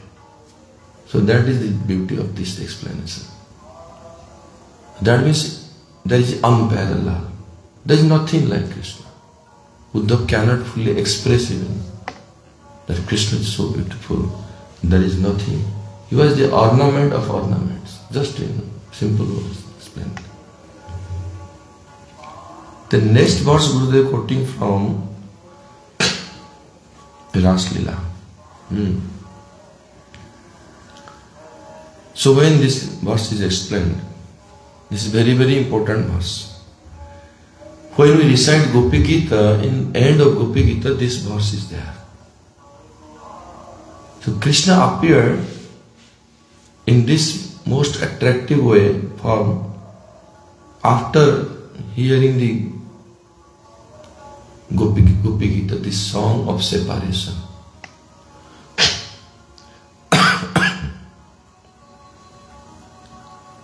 So that is the beauty of this explanation. That means there is unparalleled. There is nothing like Krishna. Uddhava cannot fully express even that Krishna is so beautiful. There is nothing. He was the ornament of ornaments. Just in simple words explained. The next verse Gurudev quoting from Ras Leela. So when this verse is explained, this is very, very important verse. When we recite Gopi Gita, in end of Gopi Gita, this verse is there. So Krishna appeared in this most attractive way form after hearing the Gopi Gita, this song of separation.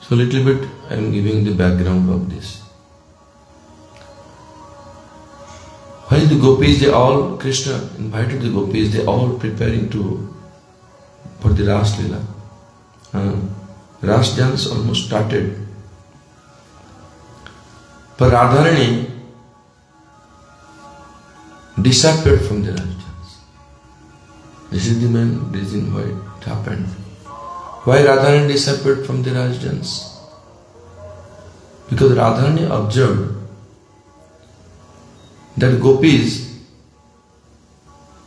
So little bit I am giving the background of this. While the gopis, Krishna invited the gopis, they all preparing for the Ras Leela. Ras dance almost started. But Radharani disappeared from the Ras dance. This is the main reason why it happened. Why Radharani disappeared from the Ras dance? Because Radharani observed that gopis,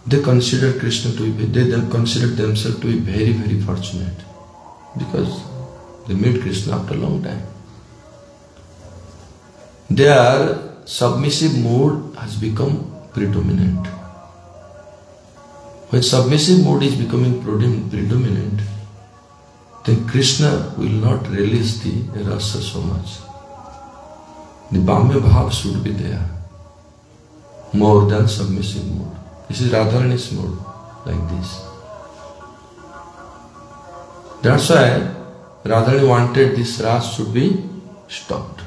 they considered Krishna to be, they considered themselves to be very, very fortunate because they met Krishna after a long time. Their submissive mood has become predominant. When submissive mood is becoming predominant, then Krishna will not release the rasa so much. The Bhamya Bhav should be there, more than submissive mood. This is Radharani's mood, like this. That's why Radharani wanted this ras should be stopped.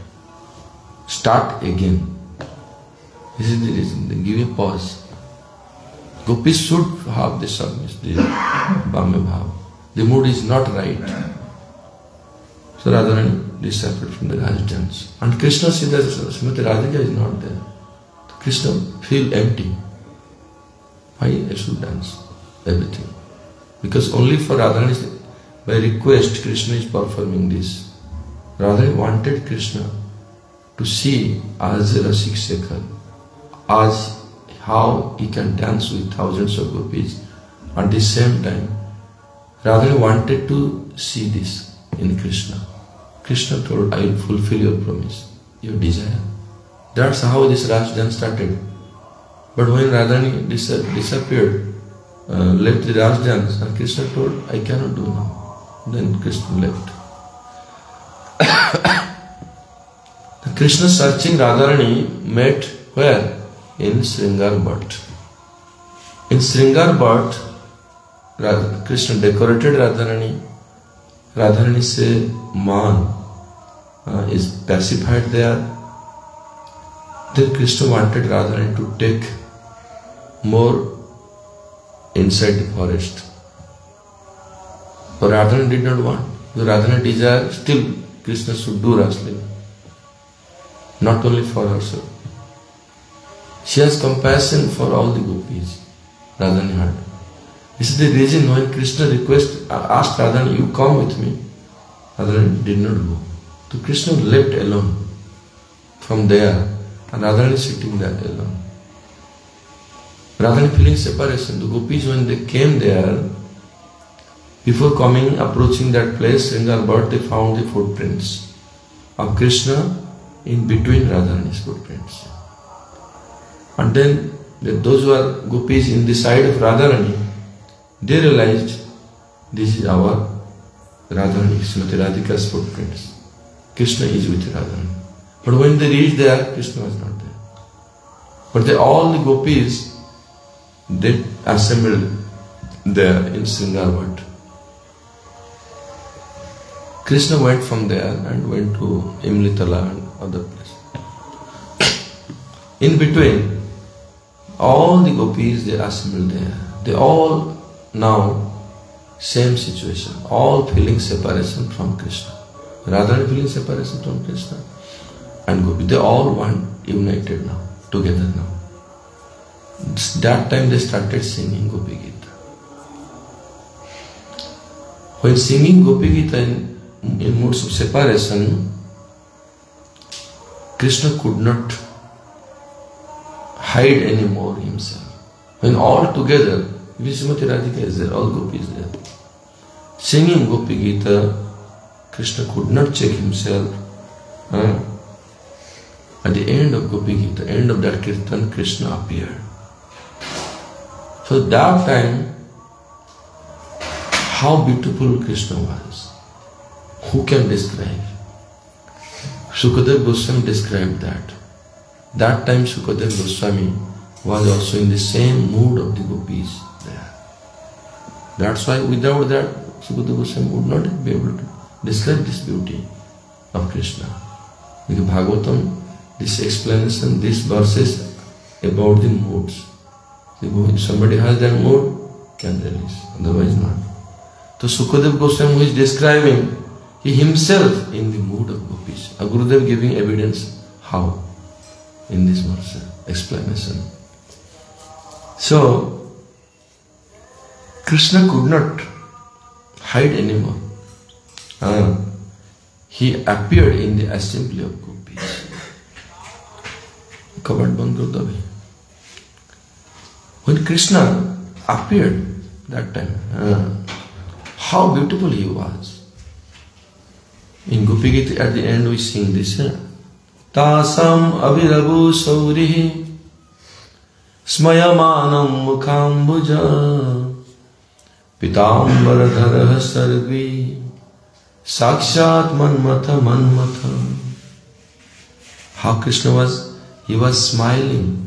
Start again. This is the reason. They give a pause. Gopis should have the submissive, the Bhamya Bhav. The mood is not right. So Radharani disappeared from the Ras dance. And Krishna sees that Srimati Radhika is not there. Krishna feel empty. Why I should dance? Everything. Because only for Radharani, by request, Krishna is performing this. Radharani wanted Krishna to see as a Rasik Shekhar, as how he can dance with thousands of gopis. At the same time, Radharani wanted to see this in Krishna. Krishna told, I will fulfill your promise, your desire. That's how this Ras dance started. But when Radharani disappeared, left the Ras dance, and Krishna told, I cannot do now. Then Krishna left. Krishna searching Radharani met where? In Sringar Bhat. In Sringar Bhat, Krishna decorated Radharani. Radharani's man is pacified there. Then Krishna wanted Radharani to take more inside the forest. But Radharani did not want. The Radharani desired still Krishna should do Ras Leela. Not only for herself. She has compassion for all the gopis. Radharani had. This is the reason when Krishna asked Radharani, you come with me. Radharani did not go. So Krishna left alone from there. And Radharani sitting there alone. Radharani feeling separation. The gopis, when they came there, before approaching that place, Sringar Bhat, they found the footprints of Krishna in between Radharani's footprints. And then that those who are gopis in the side of Radharani, they realized this is our Radharani, Srimati Radhika's footprints. Krishna is with Radharani. But when they reached there, Krishna was not there. But all the gopis, they assembled there in Sringarvat. Krishna went from there and went to Imlitala and other places. In between, all the gopis, they assembled there. They all now same situation, all feeling separation from Krishna. Radharani feeling separation from Krishna and Gopi. They all one united now, together now. That time they started singing Gopi Gita. When singing Gopi Gita in moods of separation, Krishna could not hide anymore himself. When all together, Srimati Radhika is there, all gopis there. Singing Gopi Gita, Krishna could not check himself. At the end of Gopi Gita, end of that kirtan, Krishna appeared. So that time, how beautiful Krishna was. Who can describe? Sukadeva Goswami described that. That time Sukadeva Goswami was also in the same mood of the gopis there. That's why without that, Sukadeva Goswami would not be able to describe this beauty of Krishna. Because Bhagavatam, this explanation, these verses about the moods. If somebody has that mood, can release, otherwise not. So Sukadeva Goswami who is describing, he himself in the mood of gopis. Gurudev giving evidence how in this verse, explanation. So, Krishna could not hide anymore. He appeared in the assembly of gopis. Kabad band kar do abhi. When Krishna appeared that time, how beautiful he was. In Gopi Gita at the end we sing this. Tasam abhiravu saurihi smayamanam mukhambuja pitambaradharah sarvi sakshat manmatha. How Krishna was, he was smiling.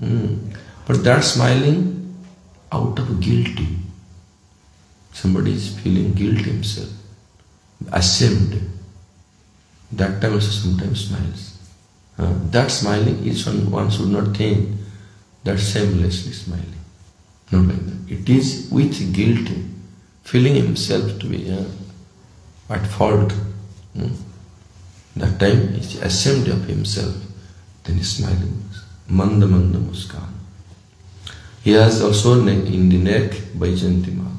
But that smiling out of guilty. Somebody is feeling guilt himself, ashamed. That time also sometimes smiles. That smiling is one should not think that shamelessly smiling. Not like that. It is with guilt, feeling himself to be at fault. That time he is ashamed of himself. Then he is smiling. Manda manda muskan. He has also in the neck Vaijayanti Mala.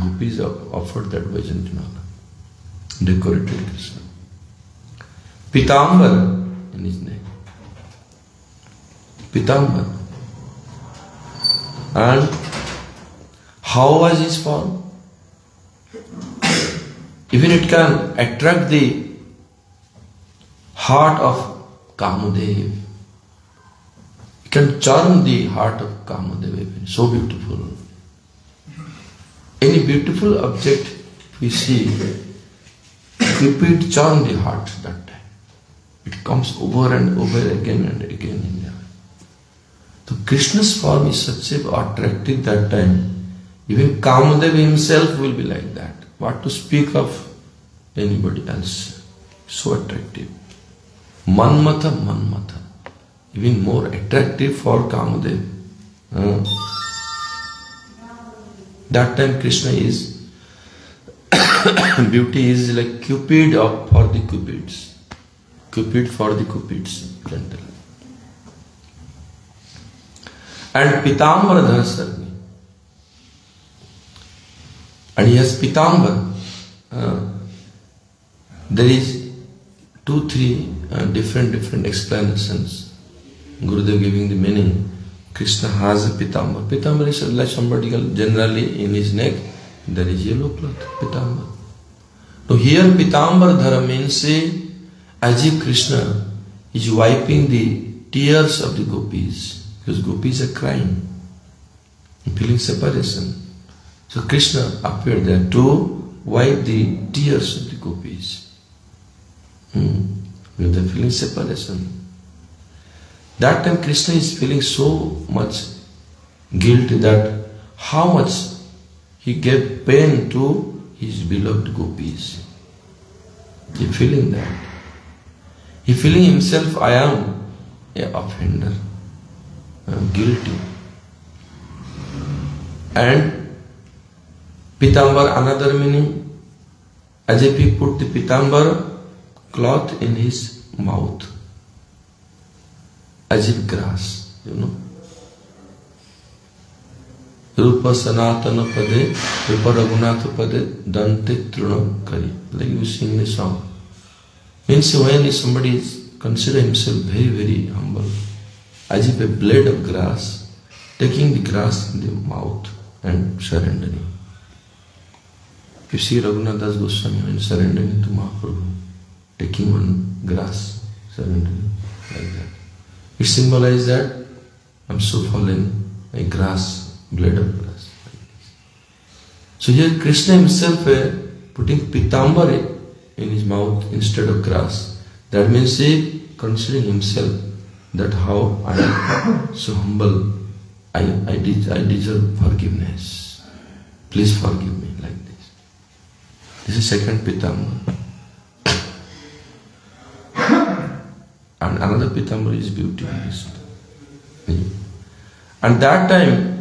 Gopis offered that Vaijayanti Mala. Decorated Krishna. Pitambar in his neck. Pitambar. And how was his form? Even it can attract the heart of Kamadev. It can charm the heart of Kamadev. So beautiful. Any beautiful object we see, Cupid charms the heart that time. It comes over and over again and again in there. So Krishna's form is such attractive that time. Even Kamadev himself will be like that. What to speak of anybody else? So attractive. Manmatha. Even more attractive for Kamadev. That time Krishna is beauty is like Cupid for the Cupids. Cupid for the Cupids. Gentle. And Pitambar Dharasarvi. And he has Pitambar. There is 2-3 different explanations. Gurudev giving the meaning. Krishna has a Pitambar. Pitambar is like somebody generally in his neck. There is yellow cloth, Pitambar. So here Pitambar Dhara means as if Krishna is wiping the tears of the gopis, because gopis are crying and feeling separation. So Krishna appeared there to wipe the tears of the gopis. Because they're feeling separation. That time Krishna is feeling so much guilty that how much he gave pain to his beloved gopis. He feeling that. He feeling himself, I am an offender. I am guilty. And Pitambar, another meaning, as if he put the Pitambar cloth in his mouth. As if grass, you know. Rupa Sanatana Pade, Rupa Raghunatha Pade, Dante Trunam Kari. Like you sing the song. Means when somebody consider himself very, very humble, as if a blade of grass, taking the grass in the mouth and surrendering. You see Raghunath Das Goswami when surrendering to Mahaprabhu, taking one grass, surrendering like that. It symbolizes that I'm so fallen, a grass, blade of grass. So here Krishna himself putting Pitambar in his mouth instead of grass. That means he considering himself that how I am so humble, I deserve forgiveness. Please forgive me like this. This is second Pitambar. And another Pitambar is beauty. And that time,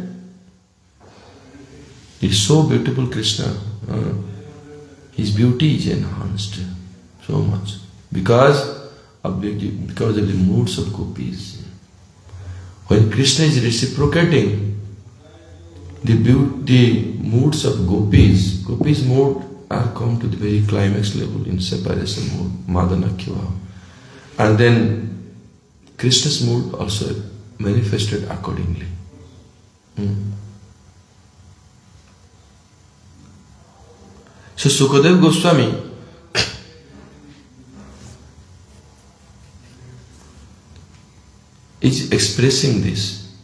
it's so beautiful Krishna. His beauty is enhanced so much because of the moods of gopis. When Krishna is reciprocating the moods of gopis mood are come to the very climax level in separation mode, Madanakhya. And then Krishna's mood also manifested accordingly. So Sukadeva Goswami is expressing this.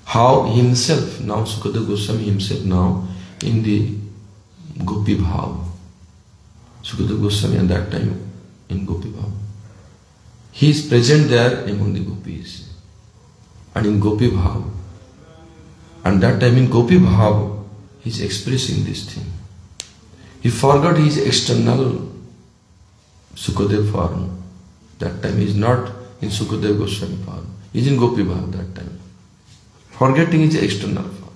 How himself, now Sukadeva Goswami himself now in the Gopi Bhav. Sukadeva Goswami at that time in Gopi Bhav. He is present there among the gopis. And in Gopi Bhav. And that time in Gopi Bhav, he is expressing this thing. He forgot his external Sukadeva form. That time he is not in Sukadeva Goswami form. He is in Gopi Bhav that time. Forgetting his external form.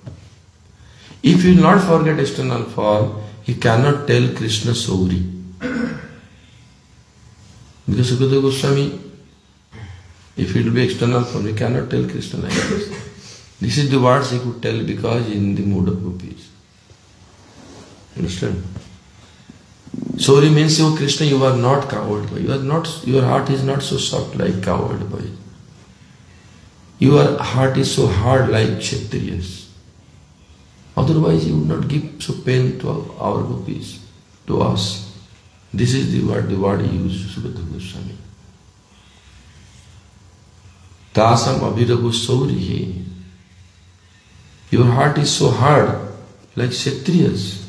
If he will not forget external form, he cannot tell Krishna Sauri. Because Sukadeva Goswami, if it will be external form, he cannot tell Krishna like this. This is the words he could tell because he is in the mood of gopis. Understand? Sauri means, oh Krishna, you are not coward boy. Your heart is not so soft like coward boy. Your heart is so hard like Kshatriyas. Otherwise you would not give so pain to our gopis, to us. This is the word he used, Sukadeva Goswami. Tasam abhiragu saurihi. Your heart is so hard like Kshatriyas.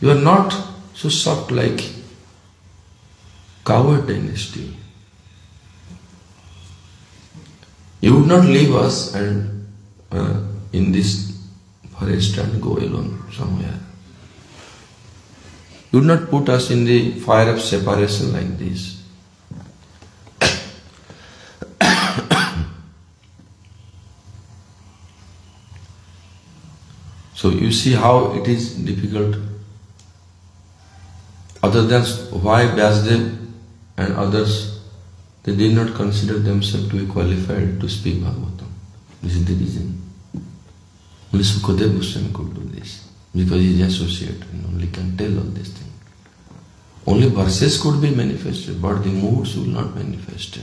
You are not so soft like coward dynasty. You would not leave us and in this forest and go alone somewhere. You would not put us in the fire of separation like this. So you see how it is difficult. Other than why Vyasdev and others, they did not consider themselves to be qualified to speak Bhagavatam. This is the reason. Only Sukadeva Goswami could do this because he is associate and only can tell all these things. Only verses could be manifested, but the moods will not manifest.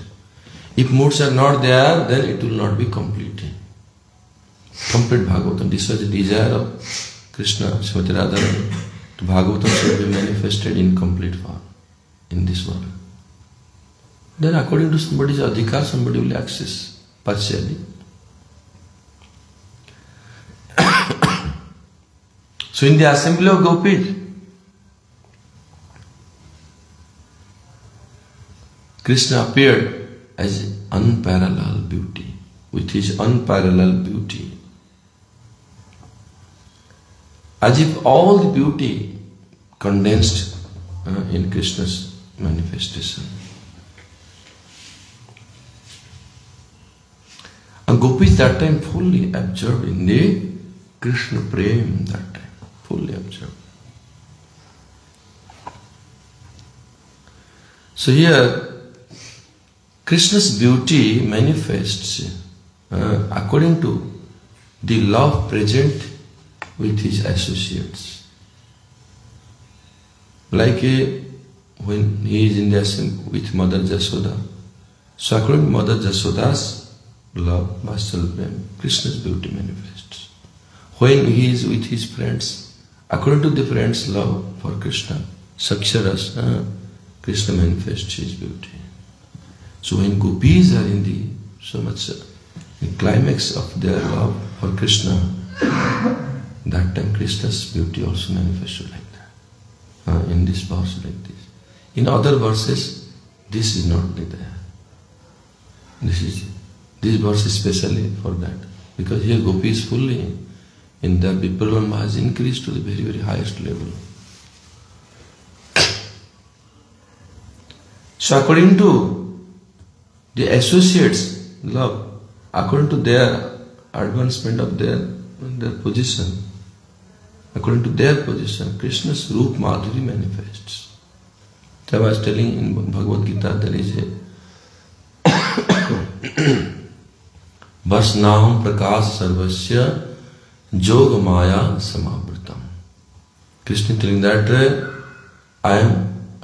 If moods are not there, then it will not be complete. Complete Bhagavatam. This was the desire of Krishna, Srimati Radharani. Bhagavatam should be manifested in complete form in this world. then according to somebody's adhikar, somebody will access partially. So in the assembly of gopis, Krishna appeared as unparalleled beauty, with his unparalleled beauty. As if all the beauty condensed in Krishna's manifestation. And gopis that time fully absorbed in the Krishna Prem that time. Fully absorbed. So here, Krishna's beauty manifests according to the love present with his associates. Like when he is in the assembly with Mother Jasoda. So according to Mother Jasoda's love, Vatsalya Prem, Krishna's beauty manifests. When he is with his friends, according to the friends' love for Krishna, Saksharas, Krishna manifests his beauty. So when gopis are in the so much the climax of their love for Krishna, that time Krishna's beauty also manifested like that. In this verse like this. In other verses, this is not there. This verse is specially for that. Because here gopi is fully in the Vipralambha has increased to the very, very highest level. So according to the associates' love, according to their advancement of their position, according to their position, Krishna's Roop Madhuri manifests. So I was telling in Bhagavad Gita there is a Vasnaham Prakash Sarvasya Yoga Maya Samavritam. Krishna telling that I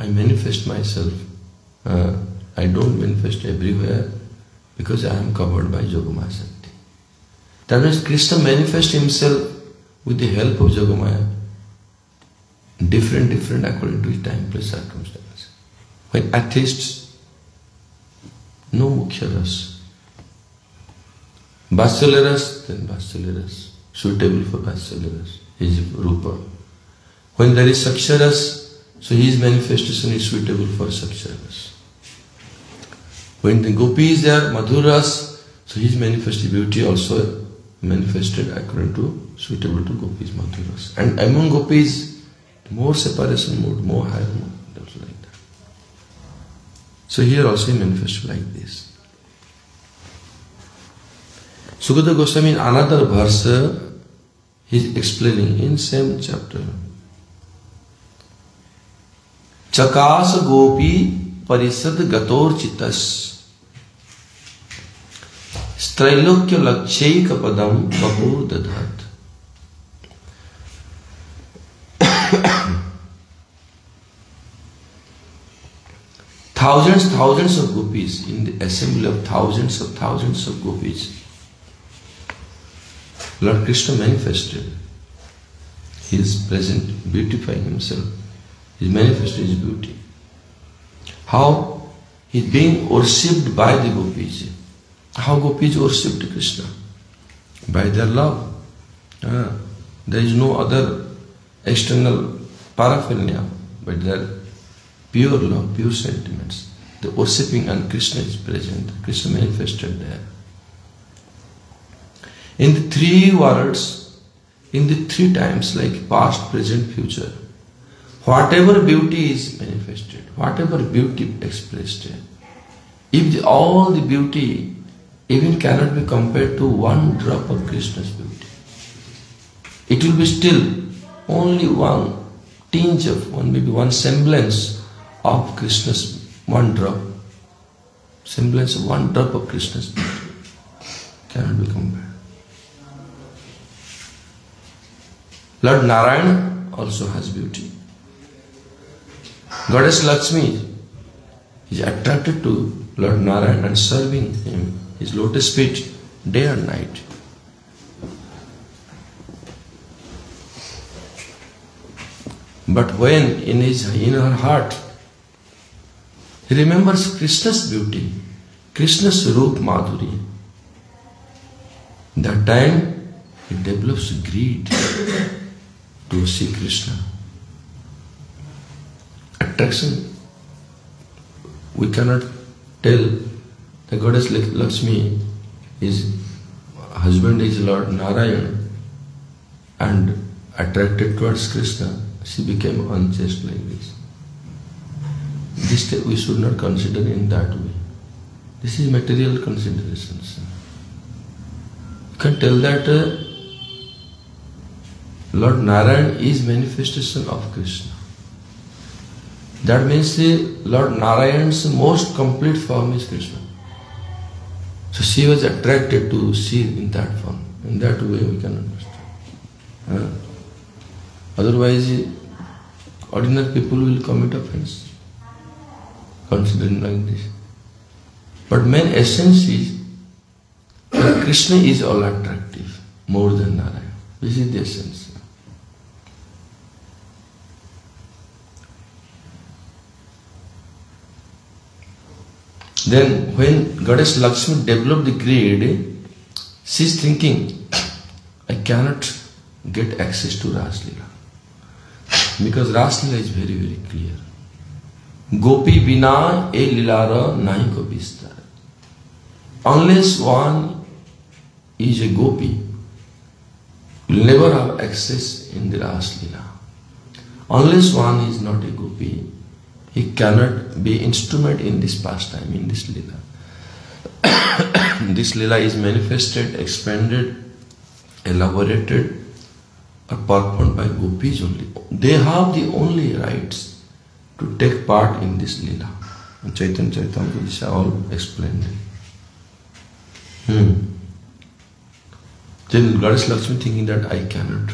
manifest myself. I don't manifest everywhere because I am covered by Yogamaya Shakti. That means Krishna manifests himself with the help of Yogamaya. Different according to his time, place, circumstance. When atheists, no Mukhya Ras. Vatsalya Ras, then Vatsalya Ras. Suitable for Vatsalya Ras, his Rupa. When there is Saksha Ras, so his manifestation is suitable for Saksha Ras. When the gopi is there, Madhur Ras, so his manifested beauty also manifested according to suitable to gopis, Madhur Ras. And among gopis, more separation mode, more higher mode, also like that. So here also he manifested like this. Sukadeva Goswami in another verse, he is explaining in same chapter. Chakas gopi parisad gator chitas Strailokya lakshayika padam babur dadhat. Thousands of gopis in the assembly of thousands of gopis. Lord Krishna manifested. He is present, beautifying himself. He manifested his beauty. How? He is being worshipped by the gopis. How gopis worshipped Krishna? By their love. There is no other external paraphernalia, but their pure love, pure sentiments. The worshipping and Krishna is present. Krishna manifested there. In the three worlds, in the three times, like past, present, future, whatever beauty is manifested, whatever beauty expressed, if all the beauty even cannot be compared to one drop of Krishna's beauty, it will be still only one tinge of one, maybe one semblance of Krishna's one drop, semblance of one drop of Krishna's beauty cannot be compared. Lord Narayana also has beauty. Goddess Lakshmi is attracted to Lord Narayana and serving him, his lotus feet, day and night. But when in her heart He remembers Krishna's beauty, Krishna's Rup Madhuri. That time he develops greed to see Krishna. Attraction. We cannot tell the goddess Lakshmi, his husband is Lord Narayan, and attracted towards Krishna, she became unchaste like this. This we should not consider in that way. This is material considerations. You can tell that Lord Narayan is manifestation of Krishna. That means Lord Narayan's most complete form is Krishna. So she was attracted to see in that form. In that way we can understand. Otherwise, ordinary people will commit offense considering like this. But main essence is that Krishna is all attractive, more than Narayan. This is the essence. Then when Goddess Lakshmi developed the greed, she is thinking, I cannot get access to Ras Leela. Because Ras Leela is very, very clear. Gopi bina e lilara nahi ko bistar. Unless one is a gopi, will never have access in the Ras Leela. Unless one is not a gopi, he cannot be instrument in this pastime, in this Leela. This Leela is manifested, expanded, elaborated, or performed by gopis only. They have the only rights to take part in this Leela. And Chaitanya Charitamrita is all explained. Then Goddess Lakshmi thinking that I cannot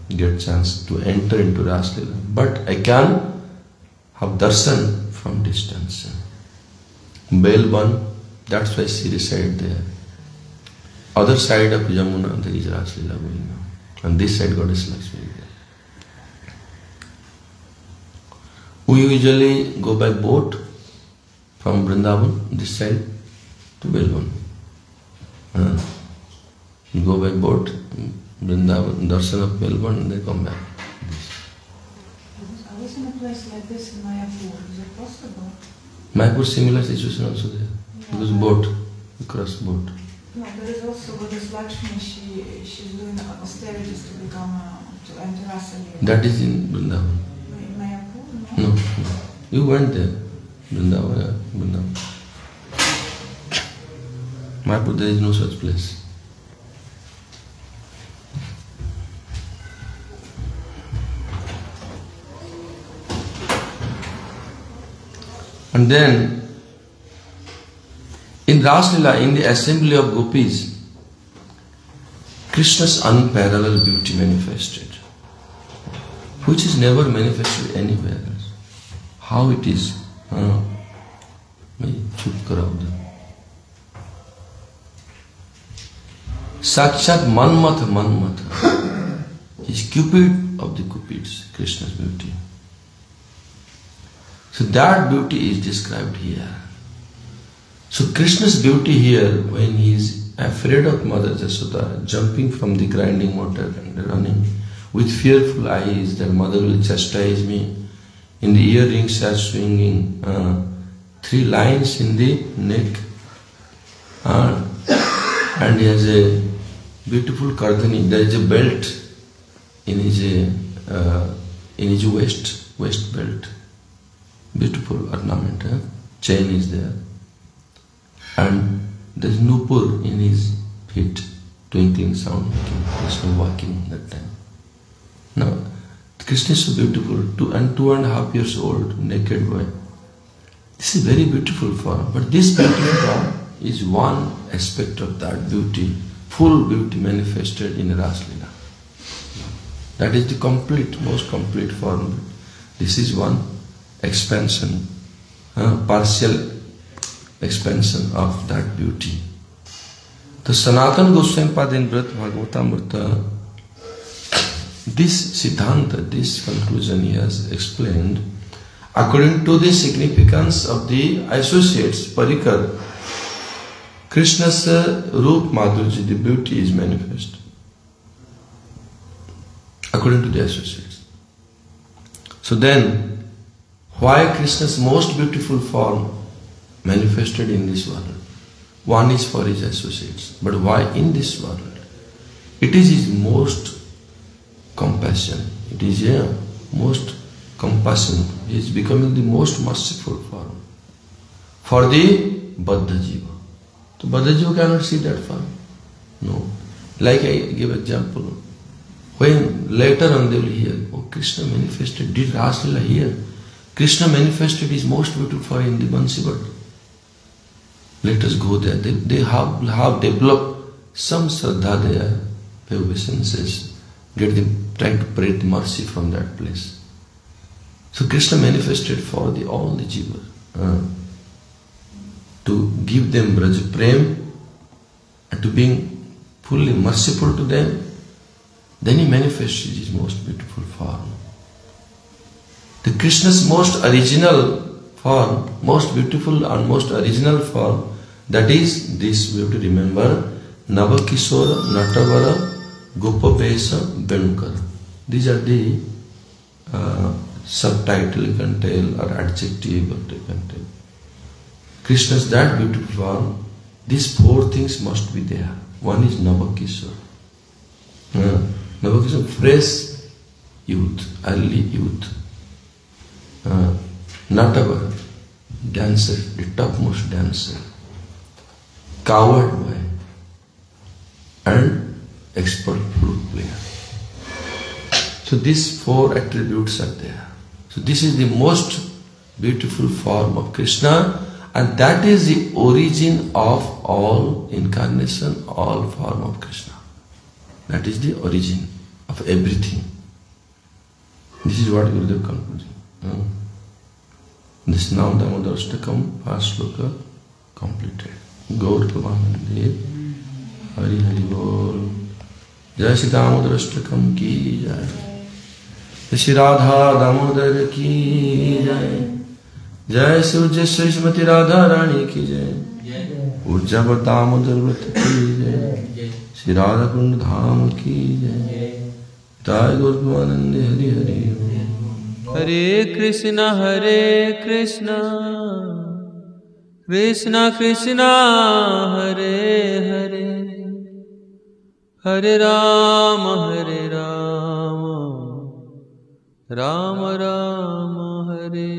get chance to enter into Ras Leela, but I can have darshan from distance. Belban, that's why she resides there. Other side of Yamuna there is Ras Leela going on. And this side Goddess Lakshmi is there. We usually go by boat from Vrindavan, this side, to Belban. You go by boat, Vrindavan, darshan of Belban, and then come back. I was in a place like this in Mayapur. Is it possible? Mayapur similar situation also there. Yeah. Because boat, you cross boat. No, there is also Goddess Lakshmi. She's doing austerities to become to enter Ras Leela. That is in Vrindavan. In Mayapur? No. You went there. Vrindavan, Vrindavan. Mayapur, there is no such place. And then, in Ras Leela, in the assembly of gopis, Krishna's unparalleled beauty manifested, which is never manifested anywhere else. How it is? Sakshat Manmatha is Cupid of the Cupids, Krishna's beauty. So that beauty is described here. So Krishna's beauty here, when he is afraid of Mother Jasoda, jumping from the grinding motor and running with fearful eyes that mother will chastise me, in the earrings are swinging, 3 lines in the neck, and he has a beautiful kardani. There is a belt in his waist belt. Beautiful ornament, chain is there, and there is nupur in his feet, twinkling sound, Krishna walking that time. Now, Krishna is so beautiful, 2.5 years old, naked boy. This is very beautiful form, but this beautiful form is one aspect of that beauty, full beauty manifested in Ras Leela. That is the most complete form. This is one expansion, partial expansion of that beauty. The Sanatana Goswami Pada in Vrat Bhagavatamrita, this Siddhanta, this conclusion he has explained According to the significance of the associates, Parikar, Krishna's Roop Madhurya, the beauty is manifest. According to the associates. So then, why Krishna's most beautiful form manifested in this world? One is for his associates. But why in this world? It is his most compassion. It is most compassion. He is becoming the most merciful form for the Baddha Jiva. So Baddha Jiva cannot see that form. No. Like I give example. When later on they will hear, oh, Krishna manifested, did Raslila here? Krishna manifested his most beautiful form in the Bansi Bhatt. Let us go there. They have developed some Shraddha there, obeisances, get them trying to pray the mercy from that place. So Krishna manifested for all the jivas to give them Braj Prem and to being fully merciful to them. Then he manifested his most beautiful form. The Krishna's most original form, most beautiful and most original form, that is this, we have to remember, Navakishora, Natavara, Gopavesa, Venukara. These are the subtitle you can tell or adjective what you can tell. Krishna's that beautiful form, these four things must be there. One is Navakishora. Navakishora, fresh youth, early youth. Natavara, dancer, the topmost dancer. Coward boy and expert flute player. So these four attributes are there. So this is the most beautiful form of Krishna, and that is the origin of all incarnation, all form of Krishna. That is the origin of everything. This is what Gurudev concluded. This now Damodar Ashtakam, first sloka completed. Gaur Premanande, Hari Hari Bol. Jai Shri Damodar Ashtakam ki jai. Jai Shri Radha Damodar ki jai. Jai Shri Ujja Srimati Radha Rani ki jai. Urjavat Damodar Vrat ki jai. Shri Radha Kund Dham ki jai. Jai Gaur Premanande, Hari Hari Bol. Hare Krishna, Krishna Krishna, Hare Hare, Hare Rama, Rama Rama, Hare